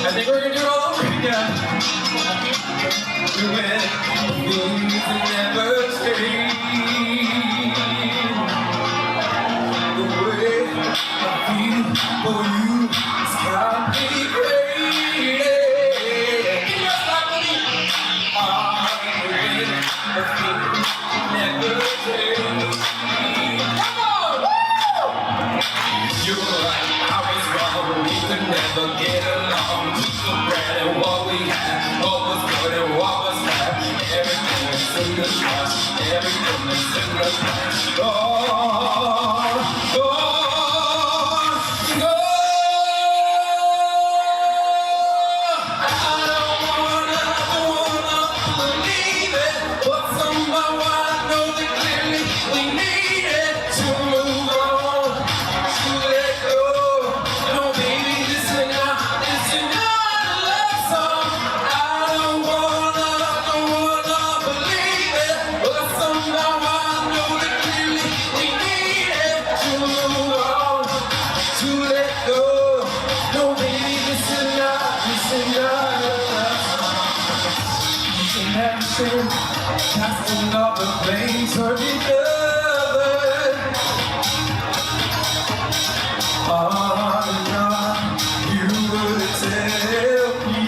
Speaker 11: I think we're gonna do it all over again. When things never change, the way I feel for you has got me crazy. Just like me, when the things never change. Come on, woo! You're right, I was wrong. We could never get along. Took for granted what we had, what was good and what was bad. Everything is in the trash, everything is in the trash. Gone, gone, gone. I don't wanna believe it, but somehow I know that clearly we need it to move on, to let go. No, baby, this is not a love song. I don't wanna believe it, but somehow I know that clearly we need it to move on, to let go. No, baby, this is not a love song. Inaction, casting all the blame toward each other. On and on, you would tell me.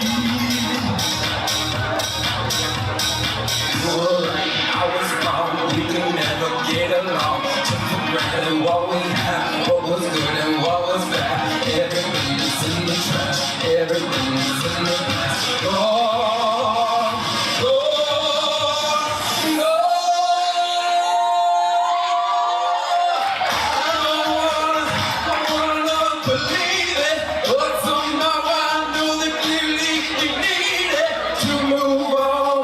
Speaker 11: You're right, I was wrong. We could never get along. Took for granted what we had, what was good and what was bad. Everything is in the trash, everything is in the past. Gone, gone, gone. I wanna believe it, but somehow I know that clearly we need it to move on,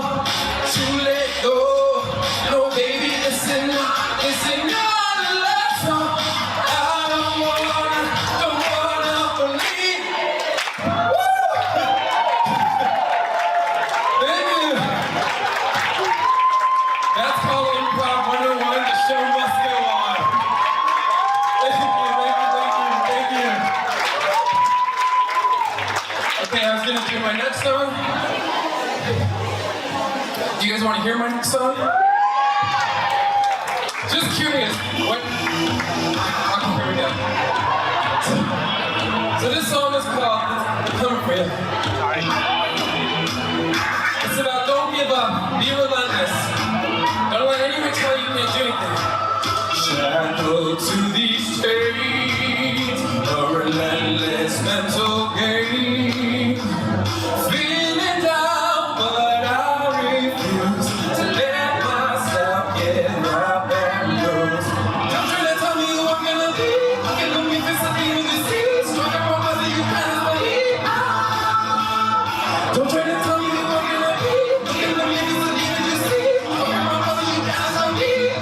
Speaker 11: to let go. No, baby, this is not a love song. I don't wanna believe. Woo! Thank you. That's called Improv 101. The show must go on. Thank you. Okay, I was gonna do my next song. Do you guys want to hear my next song? Just curious. What? Okay, here we go. So this song is called Coming For You. It's about don't give up, be relentless. Don't let anyone tell you can't do anything. Shackled to these chains, a relentless mental game. Feeling down, but I refuse to let myself get up and lose. Don't try to tell me who I'm gonna be. Look at me for something you can see. Stronger from whether you can believe. Don't try to tell me who I'm gonna be. Look at me for something you can see. Stronger from whether you can believe.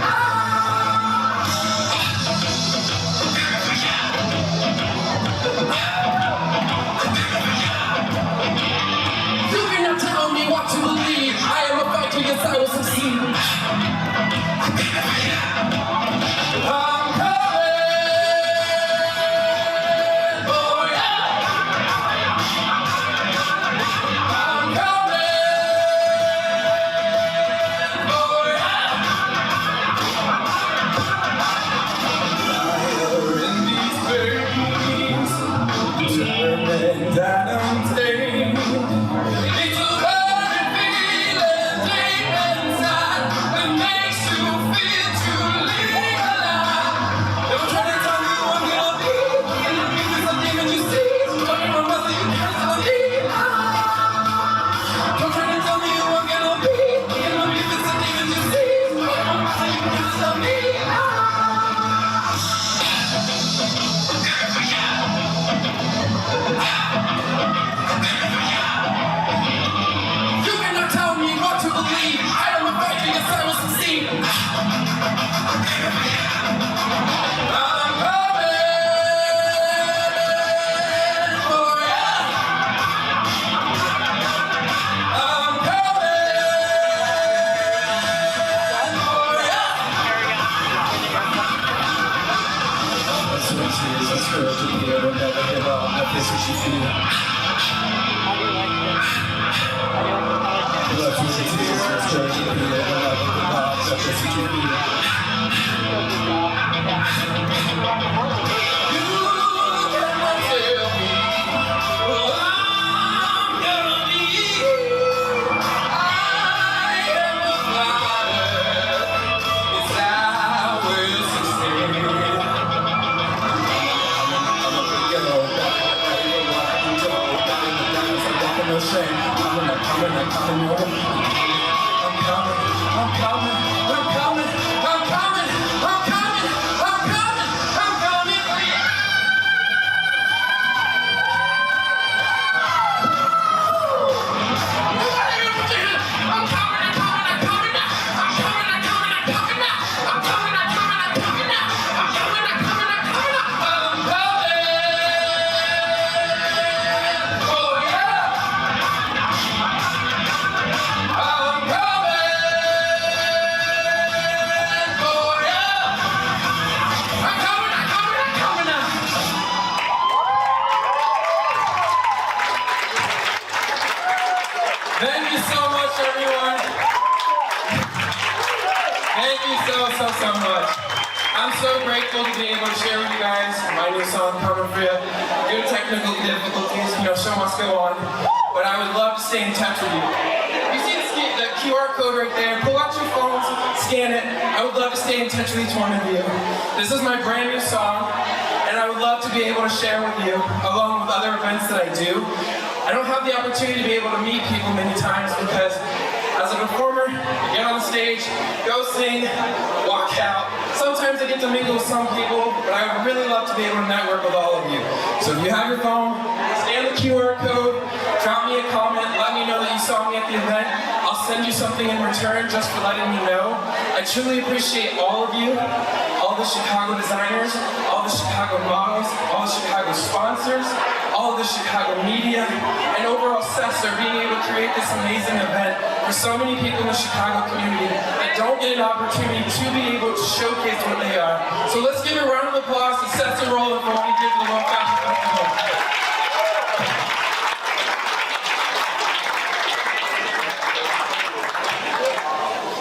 Speaker 11: You cannot tell me what to believe. I am a fighter, yes, I will succeed. I'm coming for ya. I'm coming for ya. Fire in these veins, determined and untamed. It's a burning feeling deep inside that makes you feel truly alive. Don't try to tell me who I'm gonna be. Look at me for something that you see. Talking about nothing you can't tell me. Don't try to tell me who I'm gonna be. Look at me for something that you see. Talking about nothing you can't tell me. You cannot tell me what to believe. I am a fighter, yes, I will succeed. I'm coming for ya. I'm coming for ya. Let's switch this, let's go to the other, never give up. This is what you feel. Thank you so much, everyone. Thank you so much. I'm so grateful to be able to share with you guys my new song, Coming For Ya. Due to technical difficulties, show must go on. But I would love to stay in touch with you. You see the QR code right there? Pull out your phones, scan it. I would love to stay in touch with each one of you. This is my brand new song, and I would love to be able to share with you, along with other events that I do. I don't have the opportunity to be able to meet people many times because as a performer, you get on the stage, go sing, walk out. Sometimes I get to mingle with some people, but I would really love to be able to network with all of you. So if you have your phone, scan the QR code, drop me a comment, let me know that you saw me at the event. I'll send you something in return just for letting me know. I truly appreciate all of you, all the Chicago designers, all the Chicago models, all the Chicago sponsors, all of the Chicago media, and overall Cesar being able to create this amazing event for so many people in the Chicago community that don't get an opportunity to be able to showcase what they are. So let's give a round of applause to Cesar Rowland for what he did for the World Fashion Festival.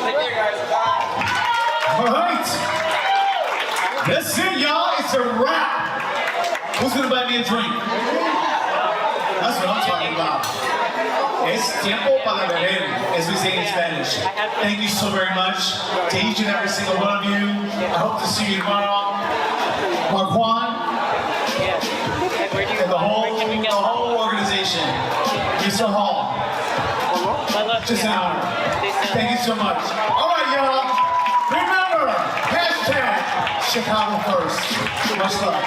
Speaker 3: Take care, guys. Bye.
Speaker 1: All right. That's it, y'all. It's a wrap. Who's gonna buy me a drink? That's what I'm talking about. Es tiempo para beber, as we say in Spanish. Thank you so very much to each and every single one of you. I hope to see you tomorrow. Marquand and the whole organization. Mr. Hall. Just an honor. Thank you so much. All right, y'all. Remember, hashtag Chicago First. Much love.